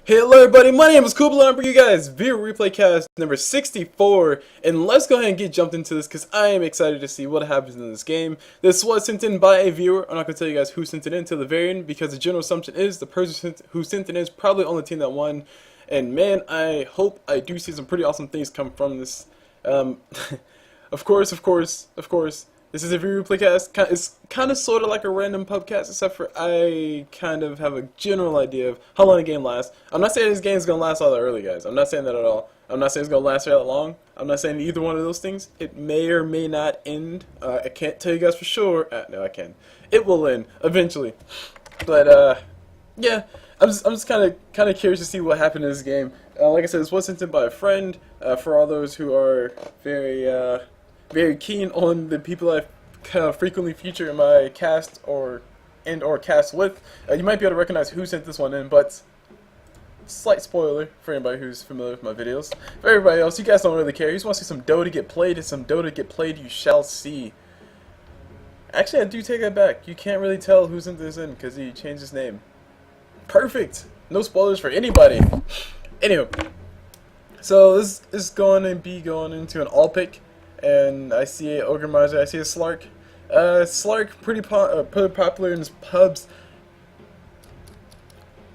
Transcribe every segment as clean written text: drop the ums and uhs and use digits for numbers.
Hello everybody, my name is Kubla and I'm bringing you guys Viewer Replay Cast number 64, and let's go ahead and get jumped into this because I am excited to see what happens in this game. This was sent in by a viewer. I'm not going to tell you guys who sent it in till the very end because the general assumption is the person who sent it in is probably on the team that won, and man, I hope I do see some pretty awesome things come from this. Of course, this is a Viewer Replay Cast. It's kind of sort of like a random pubcast, except for I kind of have a general idea of how long a game lasts. I'm not saying this game is going to last all that early, guys. I'm not saying that at all. I'm not saying it's going to last that long. I'm not saying either one of those things. It may or may not end. I can't tell you guys for sure. No, I can. It will end eventually. But yeah, I'm just kind of curious to see what happened in this game. Like I said, this was sent in by a friend. For all those who are very keen on the people I kind of frequently feature in my cast or cast with, you might be able to recognize who sent this one in, but slight spoiler for anybody who's familiar with my videos. For everybody else, you guys don't really care. You just want to see some Dota get played, and some Dota get played you shall see. Actually, I do take that back. You can't really tell who sent this in because he changed his name. Perfect! No spoilers for anybody. Anywho, so this is going to be going into an all pick. And I see a Ogre, Magi, I see a Slark. Slark, pretty popular in his pubs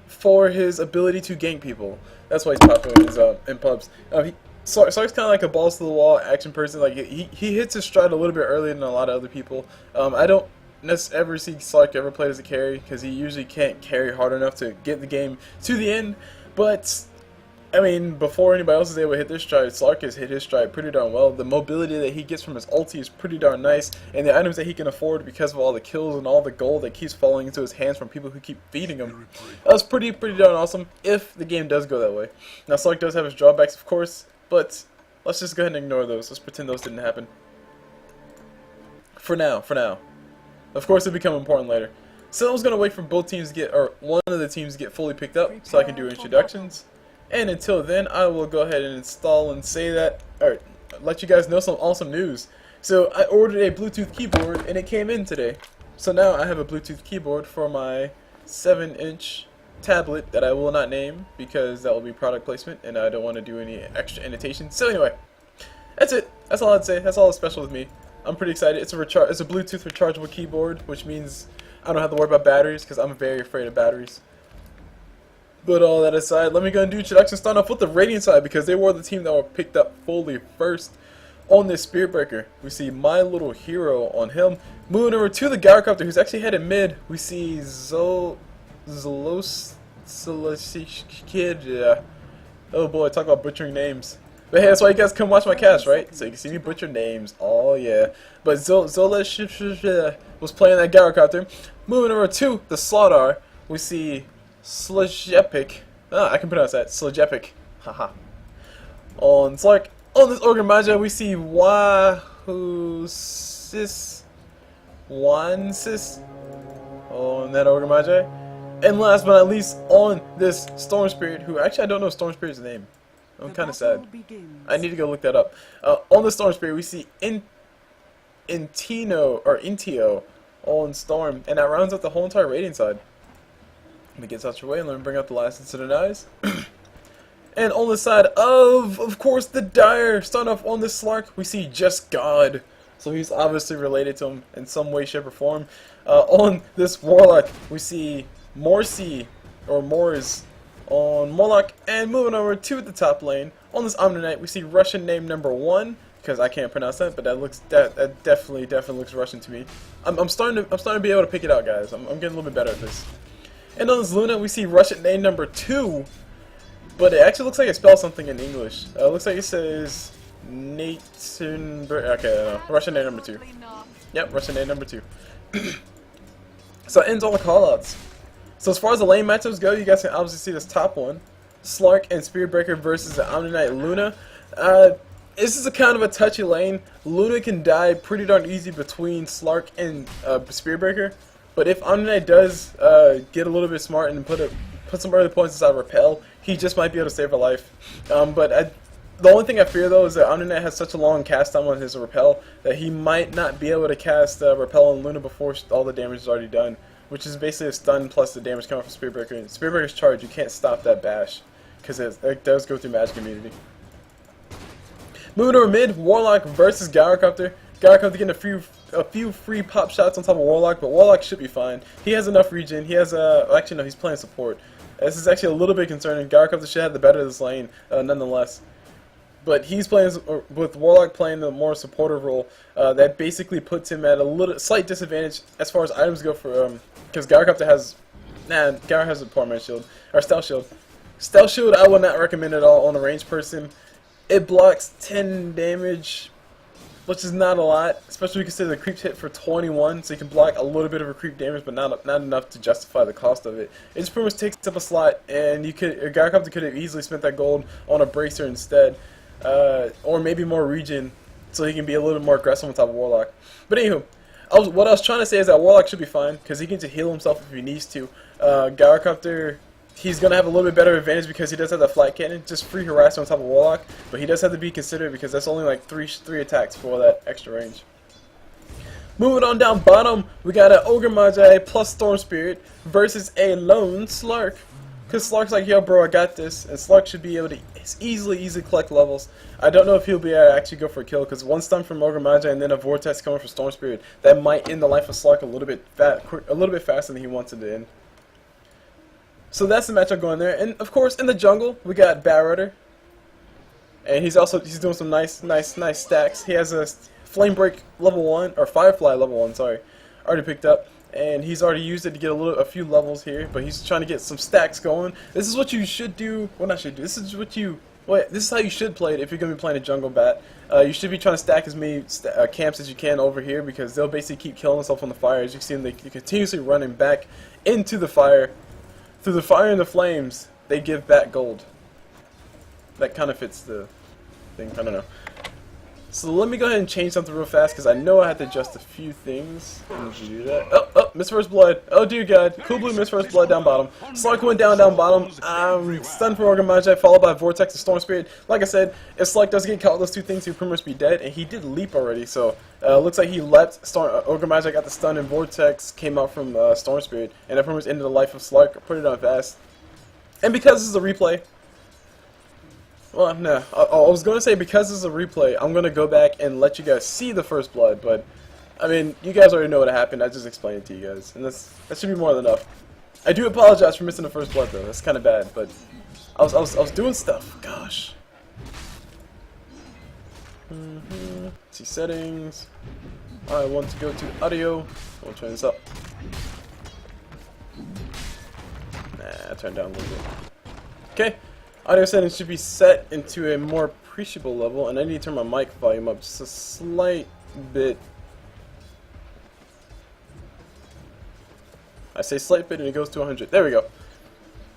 for his ability to gank people. That's why he's popular in pubs. Slark's kind of like a balls to the wall action person. Like he hits his stride a little bit earlier than a lot of other people. I don't ever see Slark ever play as a carry because he usually can't carry hard enough to get the game to the end. But I mean, before anybody else is able to hit their stride, Slark has hit his stride pretty darn well. The mobility that he gets from his ulti is pretty darn nice, and the items that he can afford because of all the kills and all the gold that keeps falling into his hands from people who keep feeding him. That's pretty darn awesome if the game does go that way. Now, Slark does have his drawbacks, of course, but let's just go ahead and ignore those. Let's pretend those didn't happen. For now. Of course, it'll become important later. So I was going to wait for both teams to get, or one of the teams to get fully picked up so I can do introductions. And until then, I will go ahead and install and say that, or let you guys know some awesome news. So I ordered a Bluetooth keyboard and it came in today. So now I have a Bluetooth keyboard for my 7-inch tablet that I will not name because that will be product placement and I don't want to do any extra annotation. So anyway, that's it. That's all I'd say. That's all that's special with me. I'm pretty excited. It's a Bluetooth rechargeable keyboard, which means I don't have to worry about batteries because I'm very afraid of batteries. But all that aside, let me go and do introduction. Start off with the Radiant side because they were the team that were picked up fully first on this Spearbreaker. We see my little hero on him. Moving over to the Gryocopter, who's actually headed mid. We see Zolos Kid. Oh boy, talk about butchering names. But hey, that's why you guys come watch my cast, right? So you can see me butcher names. Oh yeah. But Zolos was playing that Gryocopter. Moving over to the Sladar, we see Slajepic. I can pronounce that. Slajepic. Haha. On Slark. On this Ogre Magi, we see Wahusis. Wansis. On that Ogre Magi. And last but not least, on this Storm Spirit, who actually I don't know Storm Spirit's name. I'm kind of sad. I need to go look that up. On the Storm Spirit, we see Intio on Storm. And that rounds up the whole entire Radiant side. Let me get out your way and let me bring out the last incident eyes. And on the side of course, the Dire. Starting off on this Slark, we see Just God. So he's obviously related to him in some way, shape, or form. On this Warlock, we see Morsi, or Mors, on Warlock. And moving over to the top lane, on this Omniknight, we see Russian name number 1. Because I can't pronounce that, but that definitely looks Russian to me. I'm starting to be able to pick it out, guys. I'm getting a little bit better at this. And on this Luna, we see Russian name number 2, but it actually looks like it spells something in English. It looks like it says Nathan. Okay, Russian name number 2. Yep, Russian name number 2. So that ends all the callouts. So as far as the lane matchups go, you guys can obviously see this top one: Slark and Spearbreaker versus the Omniknight Luna. This is a kind of a touchy lane. Luna can die pretty darn easy between Slark and Spearbreaker. But if Omniknight does get a little bit smart and put some early points inside Repel, he just might be able to save a life. The only thing I fear though is that Omniknight has such a long cast time on his Repel that he might not be able to cast Repel on Luna before all the damage is already done. which is basically a stun plus the damage coming from Spirit Breaker. And Spirit Breaker's charge, you can't stop that bash because it does go through magic immunity. Moving over mid, Warlock versus Gryocopter. Gryocopter getting a few free pop shots on top of Warlock, but Warlock should be fine. He has enough regen. He has actually no, he's playing support. This is actually a little bit concerning. Gryocopter should have the better of this lane, nonetheless. But he's playing with Warlock playing the more supportive role. That basically puts him at a slight disadvantage as far as items go for because Gryocopter has Gyro has a poor man shield or stealth shield. Stealth shield I would not recommend at all on a ranged person. It blocks 10 damage, which is not a lot, especially when you consider the creeps hit for 21, so you can block a little bit of a creep damage, but not enough to justify the cost of it. It just pretty much takes up a slot, and Gryocopter could have easily spent that gold on a bracer instead, or maybe more regen, so he can be a little bit more aggressive on top of Warlock. But anywho, what I was trying to say is that Warlock should be fine, because he can just heal himself if he needs to. Gryocopter, he's going to have a little bit better advantage because he does have that flight cannon, just free harassment on top of Warlock, but he does have to be considered because that's only like three attacks for that extra range. Moving on down bottom, we got an Ogre Magi plus Storm Spirit versus a lone Slark. Because Slark's like, yo bro, I got this, and Slark should be able to easily collect levels. I don't know if he'll be able to actually go for a kill, because one stun from Ogre Magi and then a Vortex coming from Storm Spirit, that might end the life of Slark a little bit faster than he wants it to end. So that's the matchup going there, and of course in the jungle we got Batrider, and he's doing some nice stacks. He has a Flame Break level 1 or Firefly level 1, sorry, already picked up, and he's already used it to get a few levels here. But he's trying to get some stacks going. This is what you should do. Well, not should do. This is how you should play it if you're gonna be playing a jungle bat. You should be trying to stack as many camps as you can over here because they'll basically keep killing themselves on the fire. As you can see them, they're continuously running back into the fire. Through the fire and the flames, they give back gold. That kind of fits the thing. I don't know. So let me go ahead and change something real fast because I know I have to adjust a few things. I need to do that. Oh, missed first blood. Oh dear God. Cool Blue missed first blood down bottom. Slark went down bottom. Stunned from Ogre Magi, followed by Vortex and Storm Spirit. Like I said, if Slark does get caught with those two things, he'll pretty much be dead. And he did leap already, so looks like he leapt. Ogre Magi got the stun, and Vortex came out from Storm Spirit. And that pretty much ended the life of Slark. Put it on fast. And because this is a replay, well, no. I was going to say because this is a replay, I'm going to go back and let you guys see the first blood, but, I mean, you guys already know what happened. I just explained it to you guys, and that should be more than enough. I do apologize for missing the first blood, though. That's kind of bad, but I was doing stuff. Gosh. See settings. I want to go to audio. I'll turn this up. Nah, turn down a little bit. Okay. Audio settings should be set into a more appreciable level, and I need to turn my mic volume up just a slight bit. I say slight bit and it goes to 100. There we go.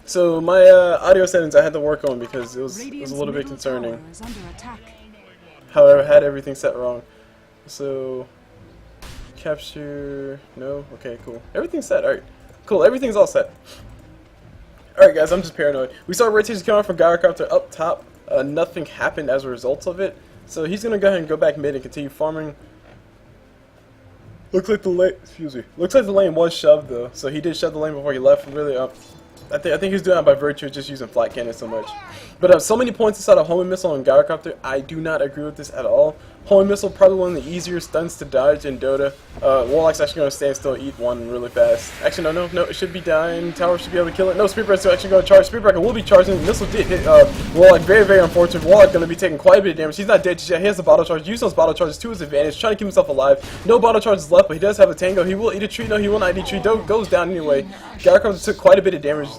So my audio settings I had to work on because it was a little bit concerning. However, I had everything set wrong. So capture, no, okay, cool. Everything's set. Alright, cool. Everything's all set. Alright guys, I'm just paranoid. We saw rotations coming from Gryocopter up top. Nothing happened as a result of it. So he's going to go ahead and go back mid and continue farming. Looks like the lane was shoved though. So he did shove the lane before he left. Really, I think he's doing that by virtue of just using flat cannon so much. But so many points inside of homing missile and Gryocopter, I do not agree with this at all. Homing missile probably one of the easier stuns to dodge in Dota. Warlock's actually going to stand still and eat one really fast. Actually, no, it should be dying. Tower should be able to kill it. No, Spirit Breaker's actually going to charge. Spirit Breaker will be charging. The missile did hit Warlock. Very, very unfortunate. Warlock going to be taking quite a bit of damage. He's not dead just yet. He has the bottle charge. Use those bottle charges to his advantage, trying to keep himself alive. No bottle charges left, but he does have a tango. He will eat a tree. No, he will not eat a tree. Goes down anyway. Gryocopter took quite a bit of damage.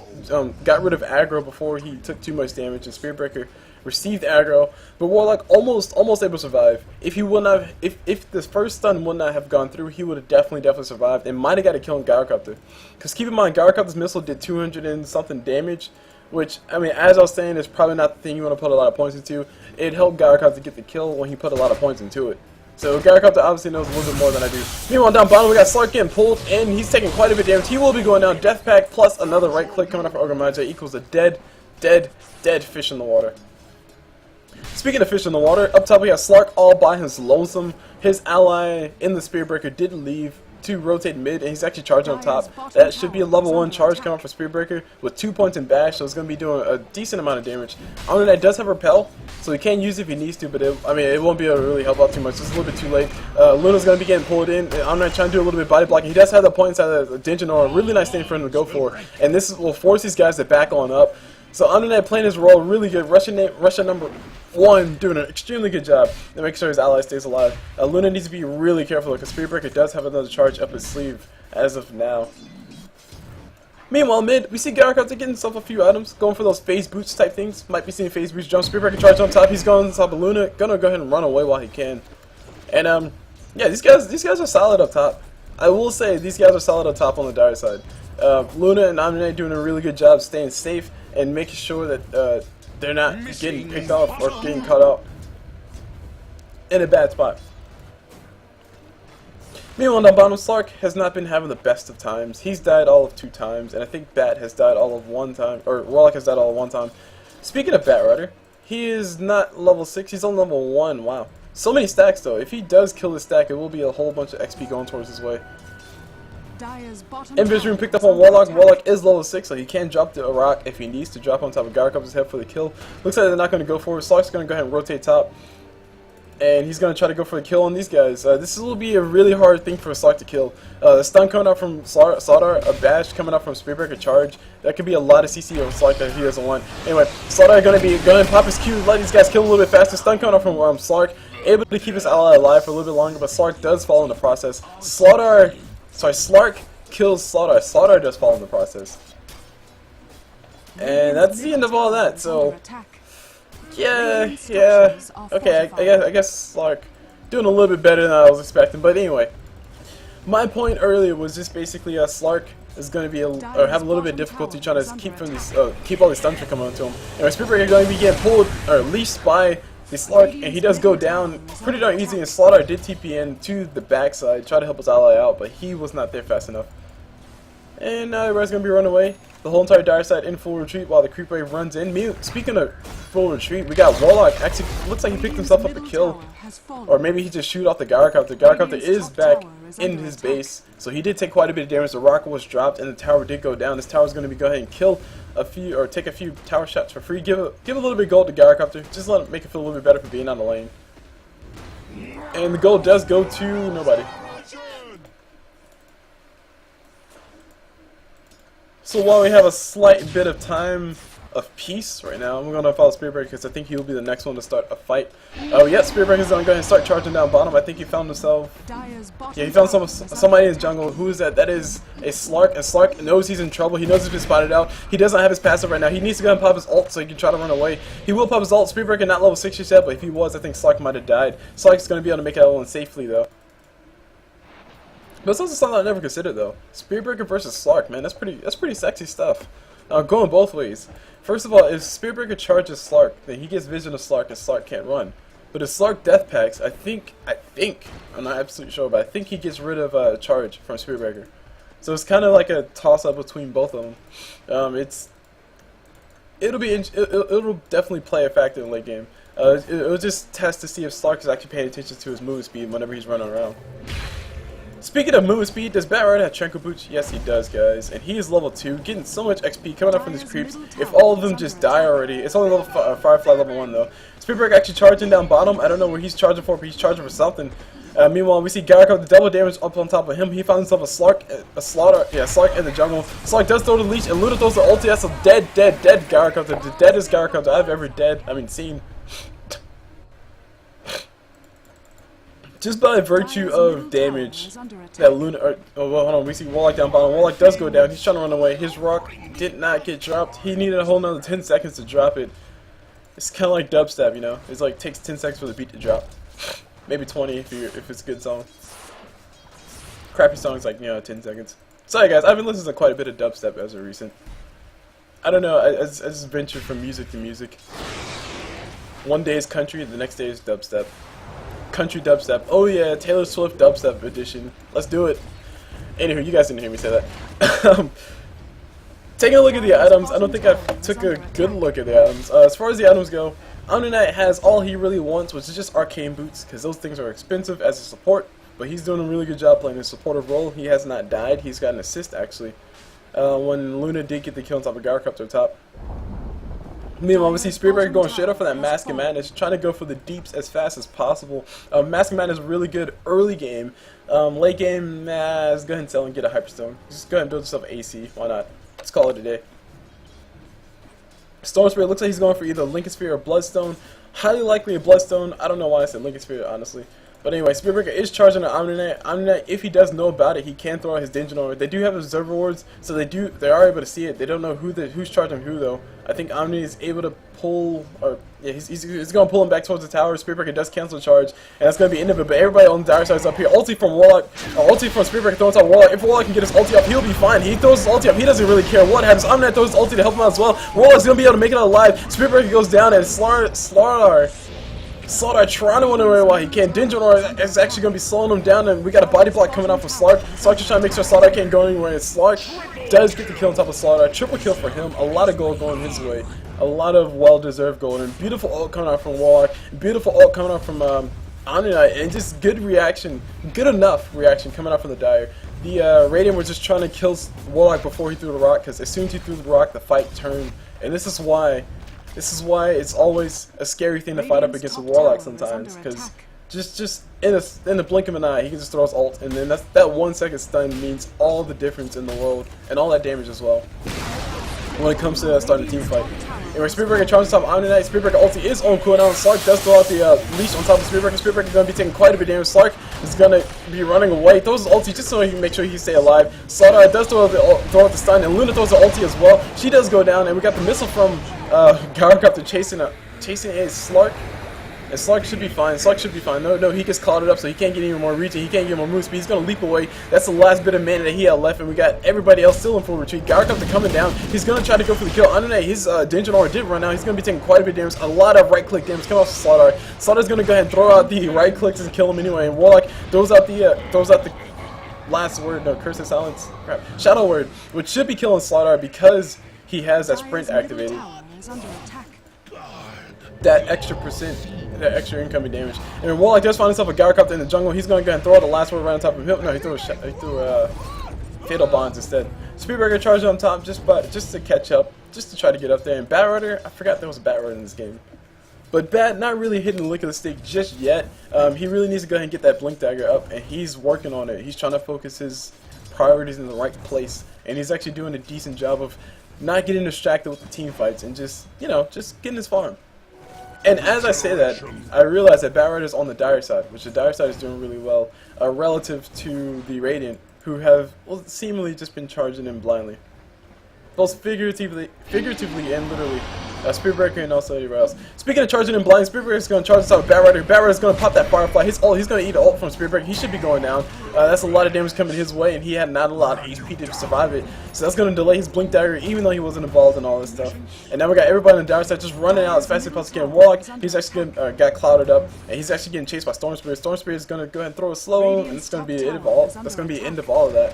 Got rid of aggro before he took too much damage, and Spirit Breaker received aggro, but Warlock almost able to survive. If he would not, if this first stun would not have gone through, he would have definitely survived and might have got a kill on Gryocopter. Because keep in mind, Gryocopter's missile did 200 and something damage, which, I mean, as I was saying, is probably not the thing you want to put a lot of points into. It helped Gryocopter get the kill when he put a lot of points into it. So Gryocopter obviously knows a little bit more than I do. Meanwhile, down bottom, we got Slark getting pulled, and he's taking quite a bit of damage. He will be going down. Death Pack plus another right click coming up for Ogre Magi equals a dead fish in the water. Speaking of fish in the water, up top we have Slark all by his lonesome. His ally in the Spirit Breaker did leave to rotate mid, and he's actually charging up top. That should be a level 1 charge coming from Spear Breaker with 2 points in bash, so it's going to be doing a decent amount of damage. Omniknight does have repel, so he can use it if he needs to, but it won't be able to really help out too much. It's a little bit too late. Luna's going to be getting pulled in, and Omniknight trying to do a little bit of body blocking. He does have the point inside the dungeon, or a really nice thing for him to go for, and this will force these guys to back on up. So Omniknight playing his role really good. Russian number 1 doing an extremely good job to make sure his ally stays alive. Luna needs to be really careful because Spear Breaker does have another charge up his sleeve as of now. Meanwhile, mid, we see Gryocopter getting himself a few items, going for those phase boots type things. Might be seeing phase boots jump. Spear Breaker charge on top. He's going on top of Luna. Gonna go ahead and run away while he can. And yeah, these guys are solid up top. I will say these guys are solid up top on the dire side. Luna and Omniknight doing a really good job staying safe and making sure that they're not getting picked off or getting caught out in a bad spot. Meanwhile, down bottom, Slark has not been having the best of times. He's died all of 2 times, and I think Bat has died all of 1 time, or Warlock has died all of 1 time. Speaking of Batrider, he is not level 6, he's on level 1, wow. So many stacks though. If he does kill the stack, it will be a whole bunch of XP going towards his way. Invis room picked up on Warlock. Warlock is level 6, so he can drop the rock if he needs to drop on top of Gryocopter's head for the kill. Looks like they're not going to go for it. Slark's going to go ahead and rotate top, and he's going to try to go for a kill on these guys. This will be a really hard thing for Slark to kill. The stun coming out from Sladar, a bash coming out from Spear Breaker charge. That could be a lot of CC of Slark that he doesn't want. Anyway, Sladar going to pop his Q, let these guys kill a little bit faster. Stun coming out from Slark, able to keep his ally alive for a little bit longer, but Slark does fall in the process. Slark kills Sladar. Sladar does fall in the process. And that's the end of all that, so yeah. Okay, I guess Slark doing a little bit better than I was expecting, but anyway. My point earlier was just basically Slark is going to be have a little bit of difficulty trying to keep all these stuns from coming onto him. Anyway, Spear Breaker going to be getting pulled or leashed by the Slark, and he does go down pretty darn easy, and Sladar did TP in to the backside, try to help his ally out, but he was not there fast enough. And now everybody's going to be running away. The whole entire dire side in full retreat while the creep wave runs in. Speaking of full retreat, we got Warlock. Actually, looks like he picked himself up a kill. Or maybe he just shoot off the Gryocopter. Gryocopter is back in his base, so he did take quite a bit of damage. The rocket was dropped and the tower did go down. This tower is going to go ahead and kill a few, or take a few tower shots for free. Give a little bit of gold to Gryocopter. Just let him make it feel a little bit better for being on the lane. And the gold does go to nobody. So while we have a slight bit of time of peace right now, I'm going to follow Spear Breaker because I think he will be the next one to start a fight. Oh yeah, Spear Breaker's going to go ahead and start charging down bottom. I think he found himself... Yeah, he found somebody in his jungle. Who is that? That is a Slark, and Slark knows he's in trouble. He knows he's been spotted out. He doesn't have his passive right now. He needs to go ahead and pop his ult so he can try to run away. He will pop his ult. Spear Breaker not level 6 yet, but if he was, I think Slark might have died. Slark's going to be able to make it out safely though. But it's also something I never considered though. Spear Breaker versus Slark, man, that's pretty sexy stuff. Going both ways. First of all, if Spear Breaker charges Slark, then he gets vision of Slark and Slark can't run. But if Slark death packs, I think, I'm not absolutely sure, but I think he gets rid of charge from Spear Breaker. So it's kind of like a toss up between both of them. It'll definitely play a factor in late game. It'll just test to see if Slark is actually paying attention to his move speed whenever he's running around. Speaking of move speed, does Batrider have Trenko Boots? Yes, he does, guys. And he is level 2, getting so much XP coming up from these creeps. If all of them just die already, it's only level Firefly level 1 though. Spear Breaker actually charging down bottom. I don't know where he's charging for, but he's charging for something. Meanwhile, we see Gryocopter the double damage up on top of him. He found himself a Slark in the jungle. Slark does throw the leash, and Luna throws the ulti. That's a dead Gryocopter. The deadest Gryocopter I've ever seen. Just by virtue of damage that Luna, well, hold on, we see Warlock down bottom. Warlock does go down. He's trying to run away. His rock did not get dropped. He needed a whole nother 10 seconds to drop it. It's kind of like dubstep, you know. It's like takes 10 seconds for the beat to drop. Maybe 20 if it's a good song. Crappy songs like 10 seconds. Sorry guys, I've been listening to quite a bit of dubstep as of recent. I don't know. I just ventured from music to music. One day is country, the next day is dubstep. Country dubstep. Oh yeah, Taylor Swift dubstep edition. Let's do it. Anywho, you guys didn't hear me say that. Taking a look at the items, I don't think I took a good look at the items. As far as the items go, Omniknight has all he really wants, which is just arcane boots, because those things are expensive as a support. but he's doing a really good job playing his supportive role. He has not died. He's got an assist actually. When Luna did get the kill on top of Gryocopter top. Meanwhile, we see Spiritbreaker going straight up for that Mask of Madness, trying to go for the deeps as fast as possible. Mask of Madness is really good early game. Late game, let's go ahead and sell and get a Hyperstone. Just go ahead and build yourself AC. Why not? Let's call it a day. Storm Spirit looks like he's going for either Lincoln Sphere or Bloodstone. Highly likely a Bloodstone. I don't know why I said Lincoln Sphere, honestly. But anyway, Spiritbreaker is charging an Omniknight. Omniknight, if he does know about it, he can throw out his Dungeon Aura. They do have observer wards, so they are able to see it. They don't know who's charging who though. I think Omni is able to pull, or yeah, he's going to pull him back towards the tower. Spiritbreaker does cancel charge, and that's going to be the end of it. But everybody on the dire side is up here. Ulti from Warlock, ulti from Spiritbreaker throwing on Warlock. If Warlock can get his ulti up, he'll be fine. He throws his ulti up. He doesn't really care what happens. Omniknight throws his ulti to help him out as well. Warlock's going to be able to make it out alive. Spiritbreaker goes down, and Sladar trying to run away while he can't. Dungeon Aura is actually going to be slowing him down, and we got a body block coming out from Slark. Slark just trying to make sure Sladar can't go anywhere, and Slark does get the kill on top of Sladar. Triple kill for him. A lot of gold going his way. A lot of well-deserved gold, and beautiful ult coming out from Warlock. Beautiful ult coming out from Omniknight, and just good reaction. Good enough reaction coming out from the Dire. The Radiant was just trying to kill Warlock before he threw the rock, because as soon as he threw the rock, the fight turned. And this is why it's always a scary thing to fight up against a Warlock sometimes, because just in the blink of an eye, he can just throw his ult, and then that 1 second stun means all the difference in the world, and all that damage as well, when it comes to starting a team fight. Anyway, Spiritbreaker charges on top of Omniknight. Spiritbreaker ulti is on cooldown. Slark does throw out the leash on top of Spiritbreaker. Spiritbreaker is going to be taking quite a bit of damage. Slark is going to be running away. Throws his ulti just so he can make sure he can stay alive. Sladar does throw out the stun, and Luna throws the ulti as well. She does go down, and we got the missile from Gryocopter chasing a Slark. And Slark should be fine. Slark should be fine. No, he gets clouded up, so he can't get any more reach, and he can't get more move speed. He's going to leap away. That's the last bit of mana that he had left, and we got everybody else still in full retreat. Gryocopter coming down. He's going to try to go for the kill. Underneath, his Dungeon Aura did run out. He's going to be taking quite a bit of damage. A lot of right-click damage coming off of Sladar. Sladar's going to go ahead and throw out the right-clicks and kill him anyway, and Warlock throws out the last word. No, curse of silence. Crap. Shadow word, which should be killing Sladar because he has that sprint activated. That extra percent, that extra incoming damage. And Warlock does find himself a Gryocopter in the jungle. He's going to go ahead and throw out the last word right on top of him. No, he threw Fatal Bonds instead. Spiritbreaker charged on top just to catch up, just to try to get up there. And Batrider, I forgot there was a Batrider in this game. But Bat not really hitting the lick of the stick just yet. He really needs to go ahead and get that Blink Dagger up, and he's working on it. He's trying to focus his priorities in the right place, and he's actually doing a decent job of not getting distracted with the team fights and just, you know, just getting his farm. And as I say that, I realize that Batrider is on the Dire side, which the Dire side is doing really well relative to the Radiant, who have seemingly just been charging him blindly. Both figuratively and literally. Spiritbreaker and also everybody else. Speaking of charging him blind, Spiritbreaker is going to charge us out with Batrider. Batrider is going to pop that Firefly. His ult, he's going to eat an ult from Spiritbreaker. He should be going down. That's a lot of damage coming his way, and he had not a lot of HP to survive it. So that's going to delay his Blink Dagger, even though he wasn't involved in all this stuff. And now we got everybody on the Dire side just running out as fast as possible. Warlock, he's actually got clouded up, and he's actually getting chased by Storm Spirit. Storm Spirit is going to go ahead and throw a slow, and it's going to be the end of all. That's going to be the end of all of that.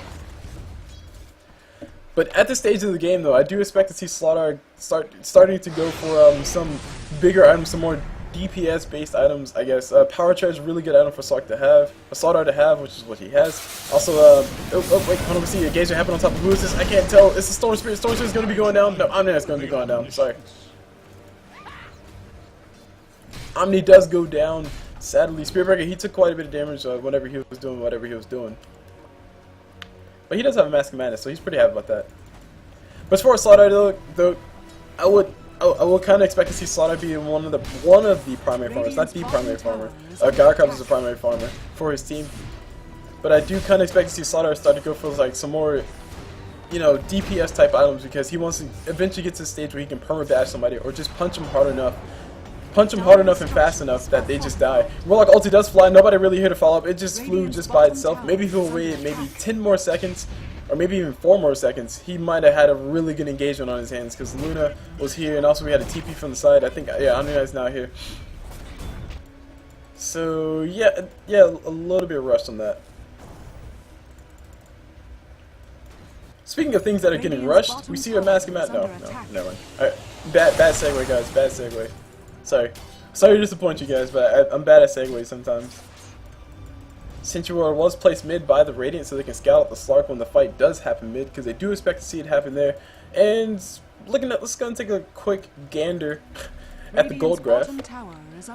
But at this stage of the game, though, I do expect to see Sladar starting to go for some bigger items, some more DPS-based items, I guess. Power Charge is a really good item for Sladar to have, which is what he has. Also, wait, hold on, we see engagement happen on top of who is this? I can't tell. It's the Storm Spirit. Storm Spirit is going to be going down. No, Omniknight's going to be going down. Sorry. Omni does go down. Sadly, Spiritbreaker, he took quite a bit of damage whenever he was doing whatever he was doing. But he does have a Mask of Madness, so he's pretty happy about that. But as far as Sladar, though, I would kind of expect to see Sladar be one of the primary farmers, not the primary farmer. Gryocopter is the primary farmer for his team. But I do kind of expect to see Sladar start to go for like some more, you know, DPS type items, because he wants to eventually get to the stage where he can permabash somebody or just punch him hard enough. Punch them hard enough and fast enough that they just die. Warlock ulti does fly, nobody really here to follow up, it just flew just by itself. Maybe if he'll wait maybe 10 more seconds, or maybe even 4 more seconds, he might have had a really good engagement on his hands, because Luna was here, and also we had a TP from the side. I think, yeah, Omniknight's now here. So, yeah, a little bit of rush on that. Speaking of things that are getting rushed, we see a Mask of Madness. No, never mind. Alright, bad segue, guys, bad segue. Sorry to disappoint you guys, but I'm bad at segues sometimes. Sentry Ward was placed mid by the Radiant so they can scout out the Slark when the fight does happen mid, because they do expect to see it happen there. And looking at, let's go and take a quick gander at the gold graph.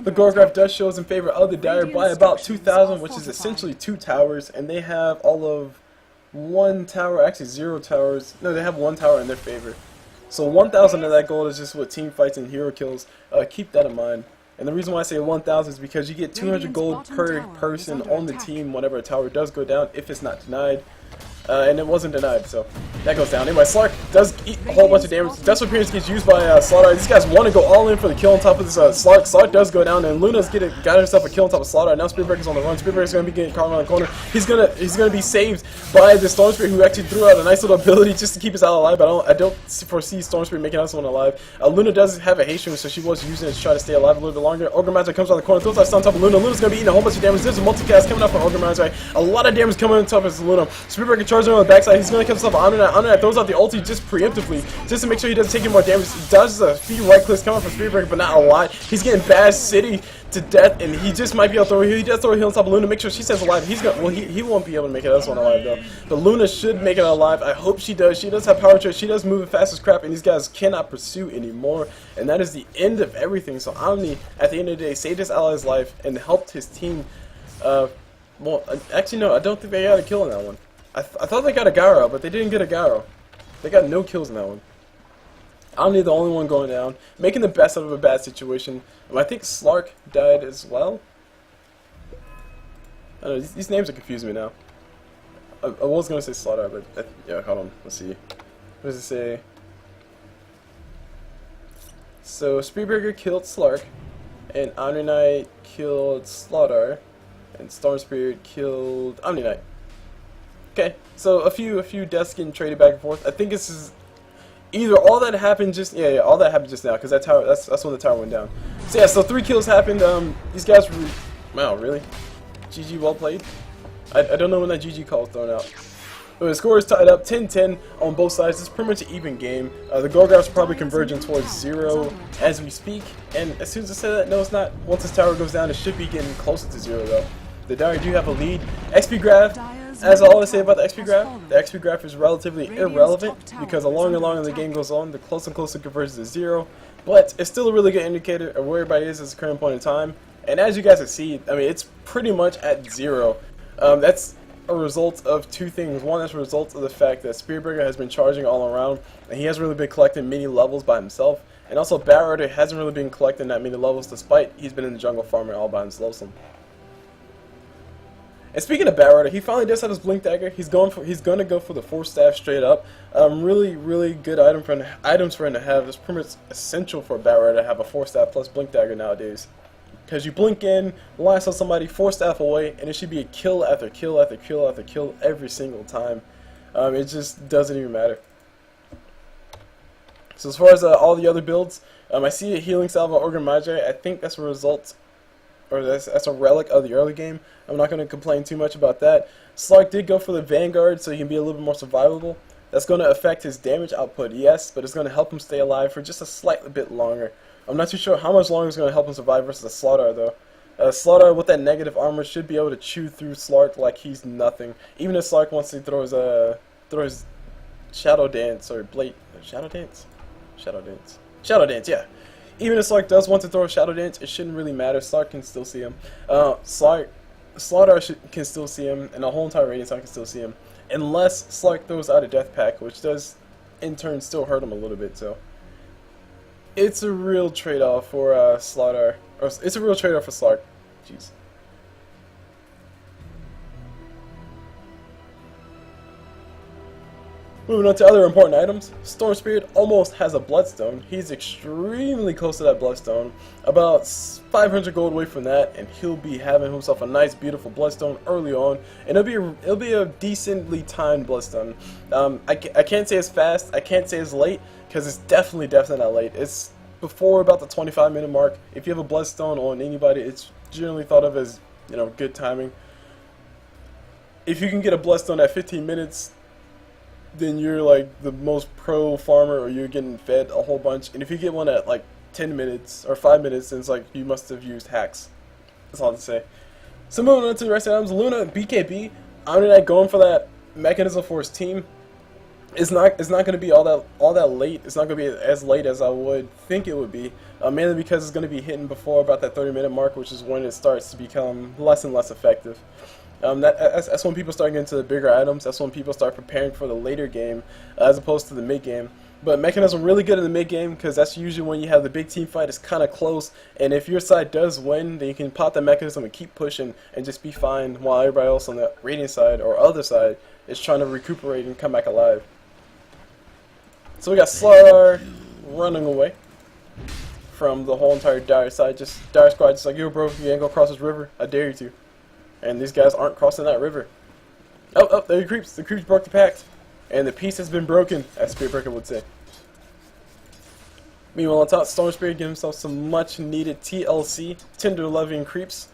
The gold graph does show us in favor of the Dire by about 2,000, which is essentially 2 towers, and they have all of 1 tower, actually 0 towers. No, they have 1 tower in their favor. So 1,000 of that gold is just what team fights and hero kills. Keep that in mind. And the reason why I say 1,000 is because you get 200 gold per person on the team whenever a tower does go down, if it's not denied. And it wasn't denied, so that goes down. Anyway, Slark does eat a whole bunch of damage. Desperate Appearance gets used by Sladar. These guys want to go all in for the kill on top of this Slark. Slark does go down, and Luna's got herself a kill on top of Sladar. Now Spearbreaker's on the run. Spearbreaker's going to be getting caught around the corner. He's gonna be saved by the Storm Spirit, who actually threw out a nice little ability just to keep his ally alive. But I don't foresee Storm Spirit making us one alive. Luna does have a haste ring, so she was using it to try to stay alive a little bit longer. Ogre Magi comes around the corner, throws out stun on top of Luna. Luna's going to be eating a whole bunch of damage. There's a multicast coming up from Ogre Magi. A lot of damage coming on top of Luna. Spearbreaker charging on the backside. He's going to catch himself on Omniknight. Omniknight throws out the ulti just preemptively, just to make sure he doesn't take any more damage. He dodges a few right clicks coming from Spearbreaker, but not a lot. He's getting Bad City to death, and he just might be able to throw a heal. He does throw a heal on top of Luna, make sure she stays alive. He won't be able to make it this one alive though. But Luna should make it alive. I hope she does. She does have power to it. She does move as fast as crap, and these guys cannot pursue anymore. And that is the end of everything. So Omni, at the end of the day, saved his ally's life and helped his team. Well, actually no, I don't think they got a kill in that one. I thought they got a Gyro, but they didn't get a Gyro. They got no kills in that one. Omni the only one going down, making the best out of a bad situation. I think Slark died as well. I don't know, these names are confusing me now. I was going to say Sladar, but yeah, hold on, let's see. What does it say? So Spearbreaker killed Slark, and Omniknight killed Sladar, and Storm Spirit killed Omniknight. Okay, so a few deaths getting traded back and forth. I think this is either all that happened just all that happened just now, because that tower that's when the tower went down. So yeah, so 3 kills happened. These guys were, wow, really? GG, well played. I don't know when that GG call was thrown out. But the score is tied up 10-10 on both sides. It's pretty much an even game. The goal graphs are probably converging towards 0 as we speak. And as soon as I say that, no, it's not. Once this tower goes down, it should be getting closer to 0 though. The Dire do have a lead. XP graph. As I always say about the XP graph is relatively irrelevant, because the longer and longer the game goes on, the closer and closer it converges to 0. But it's still a really good indicator of where everybody is at the current point in time. And as you guys can see, I mean, it's pretty much at 0. That's a result of 2 things. One, that's a result of the fact that Spearbreaker has been charging all around, and he hasn't really been collecting many levels by himself. And also, Batrider hasn't really been collecting that many levels, despite he's been in the jungle farming all by himself. And speaking of Batrider, he finally does have his Blink Dagger. He's going to go for the Force Staff straight up. Really good items for him to have. It's pretty much essential for Batrider to have a Force Staff plus Blink Dagger nowadays. Because you blink in, lance on somebody, Force Staff away, and it should be a kill after kill after kill after kill every single time. It just doesn't even matter. So as far as all the other builds, I see a Healing Salve on Ogre Magi. I think that's a result, or that's a relic of the early game. I'm not going to complain too much about that. Slark did go for the Vanguard, so he can be a little bit more survivable. That's going to affect his damage output, yes, but it's going to help him stay alive for just a slight bit longer. I'm not too sure how much longer it's going to help him survive versus a Sladar, though. Sladar with that negative armor should be able to chew through Slark like he's nothing. Even if Slark wants to throw his Shadow Dance, or Blade... Shadow Dance? Shadow Dance. Shadow Dance, yeah. Even if Slark does want to throw a Shadow Dance, it shouldn't really matter. Slark can still see him. Sladar can still see him, and the whole entire Radiant side can still see him. Unless Slark throws out a Death Pack, which does, in turn, still hurt him a little bit, so... It's a real trade-off for Sladar. Or it's a real trade-off for Slark. Jeez. Moving on to other important items, Storm Spirit almost has a Bloodstone. He's extremely close to that Bloodstone, about 500 gold away from that, and he'll be having himself a nice, beautiful Bloodstone early on, and it'll be a decently timed Bloodstone. I can't say it's fast, I can't say it's late, because it's definitely not late. It's before about the 25-minute mark. If you have a Bloodstone on anybody, it's generally thought of as, you know, good timing. If you can get a Bloodstone at 15 minutes, then you're like the most pro farmer, or you're getting fed a whole bunch. And if you get one at like 10 minutes or 5 minutes, then it's like you must have used hacks. That's all to say. So moving on to the rest of the items, Luna, BKB, Omniknight going for that mechanism for his team. It's not going to be all that late. It's not going to be as late as I would think it would be, mainly because it's going to be hitting before about that 30-minute mark, which is when it starts to become less and less effective. That's when people start getting to the bigger items. That's when people start preparing for the later game, as opposed to the mid game. But mechanism really good in the mid game because that's usually when you have the big team fight. It's kind of close, and if your side does win, then you can pop that mechanism and keep pushing and just be fine, while everybody else on the radiant side or other side is trying to recuperate and come back alive. So we got Sladar running away from the whole entire Dire side. Just Dire squad, just like, yo, bro, you ain't gonna cross this river. I dare you to. And these guys aren't crossing that river. Oh, there he creeps. The creeps broke the pact. And the peace has been broken, as Spearbreaker would say. Meanwhile, on top, Storm Spirit getting himself some much needed TLC, tender loving creeps,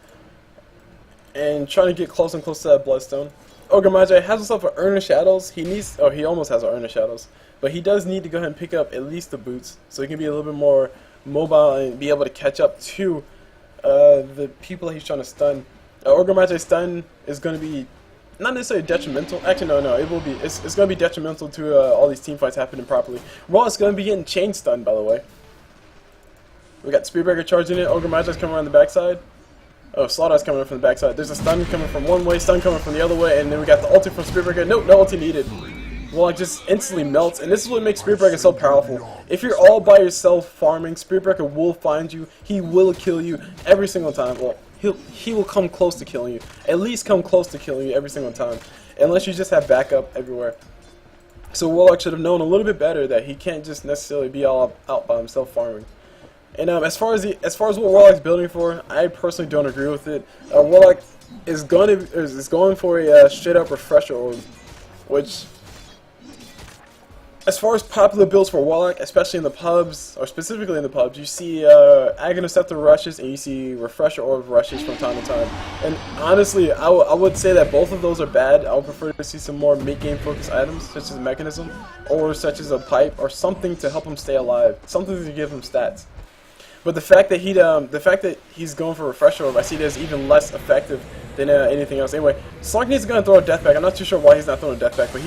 and trying to get close and close to that Bloodstone. Ogre Magi has himself an Urn of Shadows. He almost has an Urn of Shadows. But he does need to go ahead and pick up at least the boots, so he can be a little bit more mobile and be able to catch up to the people that he's trying to stun. Ogre Magi stun is going to be not necessarily detrimental. Actually, no, it will be. It's going to be detrimental to all these team fights happening properly. Warlock's going to be getting chain stunned, by the way. We got Spearbreaker charging it. Ogre Magi's coming around the backside. Oh, Sladar's coming from the backside. There's a stun coming from one way, stun coming from the other way, and then we got the ulti from Spearbreaker. Nope, no ulti needed. Warlock just instantly melts, and this is what makes Spearbreaker so powerful. If you're all by yourself farming, Spearbreaker will find you. He will kill you every single time. Well, he will come close to killing you. At least come close to killing you every single time. Unless you just have backup everywhere. So Warlock should have known a little bit better that he can't just necessarily be all out by himself farming. And as far as what Warlock's building for, I personally don't agree with it. Warlock is going for a straight up refresher orb, which, as far as popular builds for Warlock, especially in the pubs, or specifically in the pubs, you see Aghanosceptor rushes and you see Refresher Orb rushes from time to time. And honestly, I would say that both of those are bad. I would prefer to see some more mid-game focused items, such as a mechanism, or such as a pipe, or something to help him stay alive, something to give him stats. But the fact that he's going for Refresher Orb, I see it as even less effective than anything else. Anyway, Slark needs to go and throw a death pack. I'm not too sure why he's not throwing a death pack, but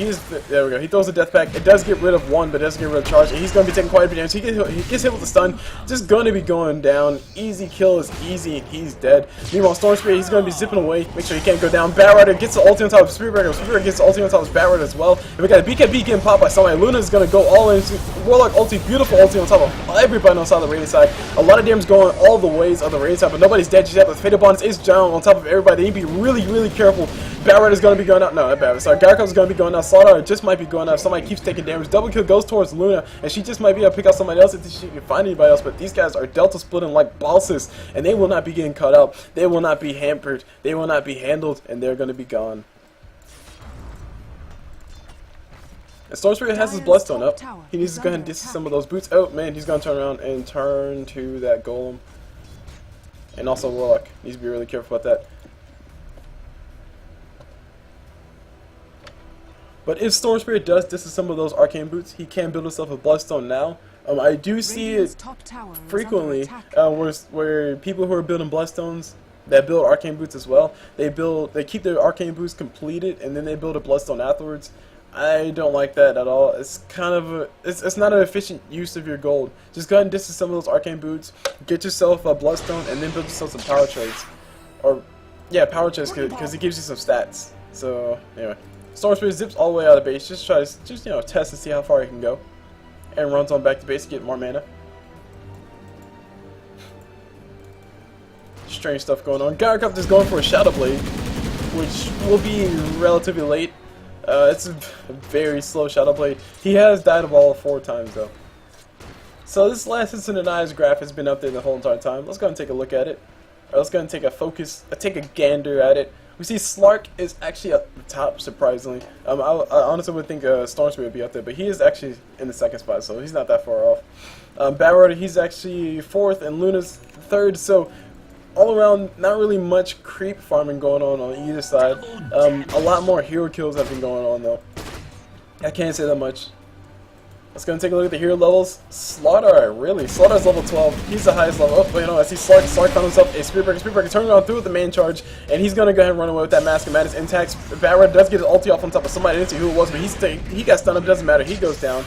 there we go. He throws a death pack. It does get rid of one, but it doesn't get rid of charge, and he's going to be taking quite a bit of damage. He gets hit with the stun. Just going to be going down. Easy kill is easy, and he's dead. Meanwhile, Storm Spirit, he's going to be zipping away. Make sure he can't go down. Batrider gets the ulti on top of Spearbreaker. Spearbreaker gets the ulti on top of Batrider as well. And we got a BKB getting popped by somebody. Luna's going to go all in. Warlock ulti, beautiful ulti on top of everybody on the side of the radiant side. A lot of damage going all the ways of the radiant side, but nobody's dead just yet. But Fatal Bonds is down on top of everybody. They need to be really careful. Batrider's going to be going out. No, not Batrider. Sorry, Gryocopter's going to be going out. Sladar just might be going out. Somebody keeps taking damage. Double kill goes towards Luna, and she just might be able to pick out somebody else if she can find anybody else. But these guys are delta splitting like bosses, and they will not be getting cut out. They will not be hampered. They will not be handled, and they're going to be gone. And Storm Spirit has his Bloodstone up. He needs to go ahead and diss some of those boots. Oh man, he's going to turn around and turn to that Golem. And also Warlock needs to be really careful about that. But if Storm Spirit does diss some of those Arcane Boots, he can build himself a Bloodstone now. I do see it frequently where people who are building Bloodstones that build Arcane Boots as well, they keep their Arcane Boots completed and then they build a Bloodstone afterwards. I don't like that at all. It's kind of it's not an efficient use of your gold. Just go ahead and diss some of those Arcane Boots, get yourself a Bloodstone, and then build yourself some Power Trades. Or yeah, Power Trades because it gives you some stats. So anyway, Storm Spirit zips all the way out of base. Just test and see how far he can go, and runs on back to base to get more mana. Strange stuff going on. Gryocopter is going for a Shadow Blade, which will be relatively late. It's a very slow Shadow Blade. He has died of all 4 times though. So this last Instant Denies graph has been up there the whole entire time. Let's go and take a look at it. Or let's go and take a gander at it. We see Slark is actually at the top, surprisingly. I honestly would think Storm Spirit would be up there, but he is actually in the 2nd spot, so he's not that far off. Batrider, he's actually 4th, and Luna's 3rd, so all around, not really much creep farming going on either side. A lot more hero kills have been going on, though. I can't say that much. Let's go and take a look at the hero levels. Sladar, really? Sladar's level 12. He's the highest level. Oh, wait, no, I see Slark. Slark found himself a Spirit Breaker. Spirit Breaker turned around through with the main charge, and he's going to go ahead and run away with that Mask of Madness intact. Batrider does get his ulti off on top of somebody. I didn't see who it was, but he got stunned up. Doesn't matter. He goes down.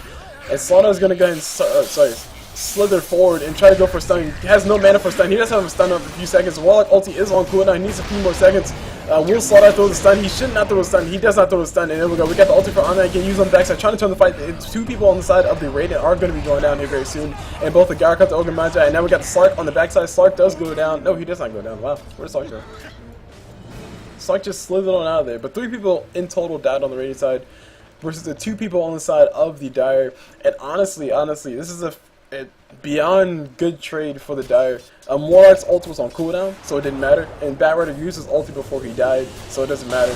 And Sladar's going to go ahead and, slither forward and try to go for a stun. He has no mana for a stun. He does have a stun up a few seconds. Warlock ulti is on cooldown. He needs a few more seconds. Will Sladar throw the stun? He should not throw the stun. He does not throw the stun. And there we go. We got the ulti for Omniknight. Can use on the backside. Trying to turn the fight. Two people on the side of the Radiant are going to be going down here very soon. And both the Gryocopter, Ogre, Magi. And now we got the Slark on the backside. Slark does go down. No, he does not go down. Wow. Where's Slark go? Slark just slithered on out of there. But 3 people in total died on the Radiant side versus the 2 people on the side of the Dire. And honestly, this is a beyond good trade for the Dire. Warlock's ult was on cooldown, so it didn't matter. And Batrider used his ulti before he died, so it doesn't matter.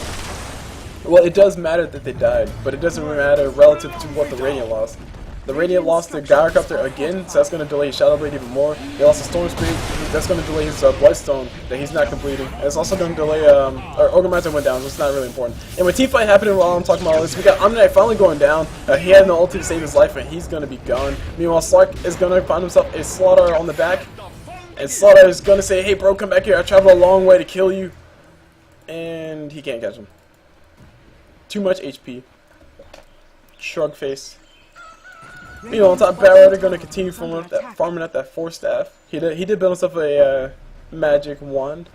Well, it does matter that they died, but it doesn't matter relative to what the Radiant lost. The Radiant lost the Gryocopter again, so that's going to delay his Shadow Blade even more. They lost the Storm Spirit, that's going to delay his Bloodstone that he's not completing. And it's also going to delay, or Ogre Magi went down, so it's not really important. And with team fight happening while I'm talking about all this, we got Omniknight finally going down. He had no ulti to save his life, and he's going to be gone. Meanwhile, Slark is going to find himself a Sladar on the back. And Sladar is going to say, hey bro, come back here, I traveled a long way to kill you. And he can't catch him. Too much HP. Shrug face. Meanwhile, on top, Batrider going to continue farming at that 4 staff. He did build himself a magic wand,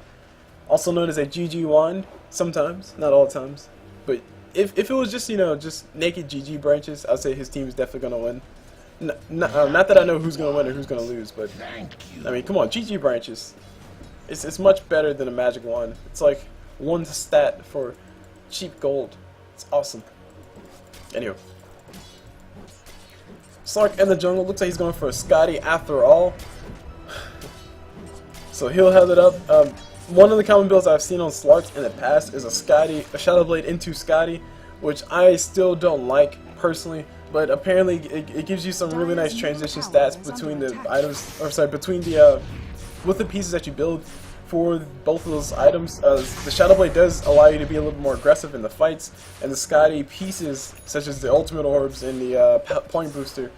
also known as a GG wand. Sometimes, not all times. But if it was just just naked GG branches, I'd say his team is definitely going to win. Not that I know who's going to win or who's going to lose, but I mean, come on, GG branches. It's much better than a magic wand. It's like 1 stat for cheap gold. It's awesome. Anyway. Slark in the jungle, looks like he's going for a Scotty after all. So he'll have it up. One of the common builds I've seen on Slark in the past is a Shadow Blade into Scotty, which I still don't like personally, but apparently it gives you some really nice transition stats between the items, or sorry, between the with the pieces that you build for both of those items. The Shadow Blade does allow you to be a little more aggressive in the fights, and the Scotty pieces, such as the Ultimate Orbs and the Point Booster,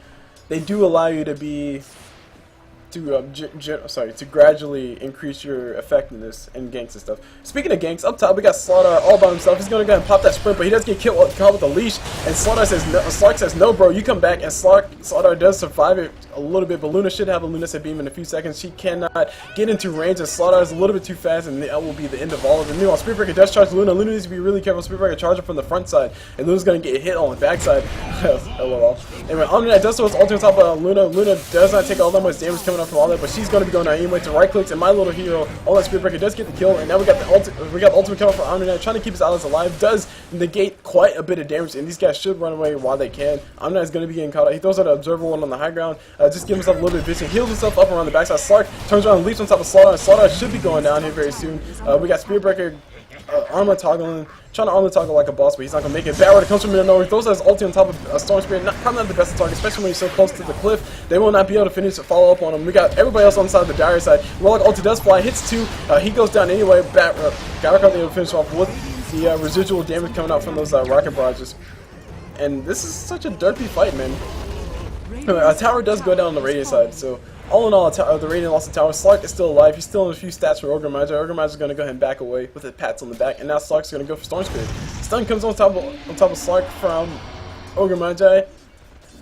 they do allow you to be to gradually increase your effectiveness in ganks and stuff. Speaking of ganks, up top we got Sladar all by himself. He's gonna go ahead and pop that sprint, but he does get caught with a leash. And Sladar says, no, Slark says, "No, bro, you come back." And Sladar does survive it a little bit, but Luna should have a Lunatic Beam in a few seconds. She cannot get into range, and Sladar is a little bit too fast, and that will be the end of all of them. Meanwhile, Spirit Breaker does charge Luna. Luna needs to be really careful. Spirit Breaker charging from the front side, and Luna's gonna get hit on the backside. LOL. Anyway, Omniknight does throw his ulti on top of Luna. Luna does not take all that much damage coming up from all that, but she's gonna be going down anyway to right clicks, and my little hero, all that Spirit Breaker does get the kill, and now we got the ultimate coming for Omniknight, trying to keep his allies alive. Does negate quite a bit of damage, and these guys should run away while they can. Omniknight's gonna be getting caught out. He throws out an Observer one on the high ground, just give himself a little bit of vision, heals himself up around the backside. Slark turns around and leaps on top of Sladar, and Sladar should be going down here very soon. We got Spirit Breaker armor toggling, trying to armor toggle like a boss, but he's not gonna make it. Batrider comes from nowhere, throws out his ulti on top of a Storm Spirit. Probably not the best target, especially when you're so close to the cliff. They will not be able to finish or follow up on him. We got everybody else on the side of the Dire side. Warlock ulti does fly, hits 2. He goes down anyway. Gryocopter able to finish off with the residual damage coming out from those rocket barrages. And this is such a derpy fight, man. A tower does go down on the Radiant side, so all in all, the Radiant lost the tower. Slark is still alive. He's still in a few stats for Ogre Magi. Ogre Magi is going to go ahead and back away with the pats on the back, and now Slark's going to go for Storm Spirit. Stun comes on top of Slark from Ogre Magi,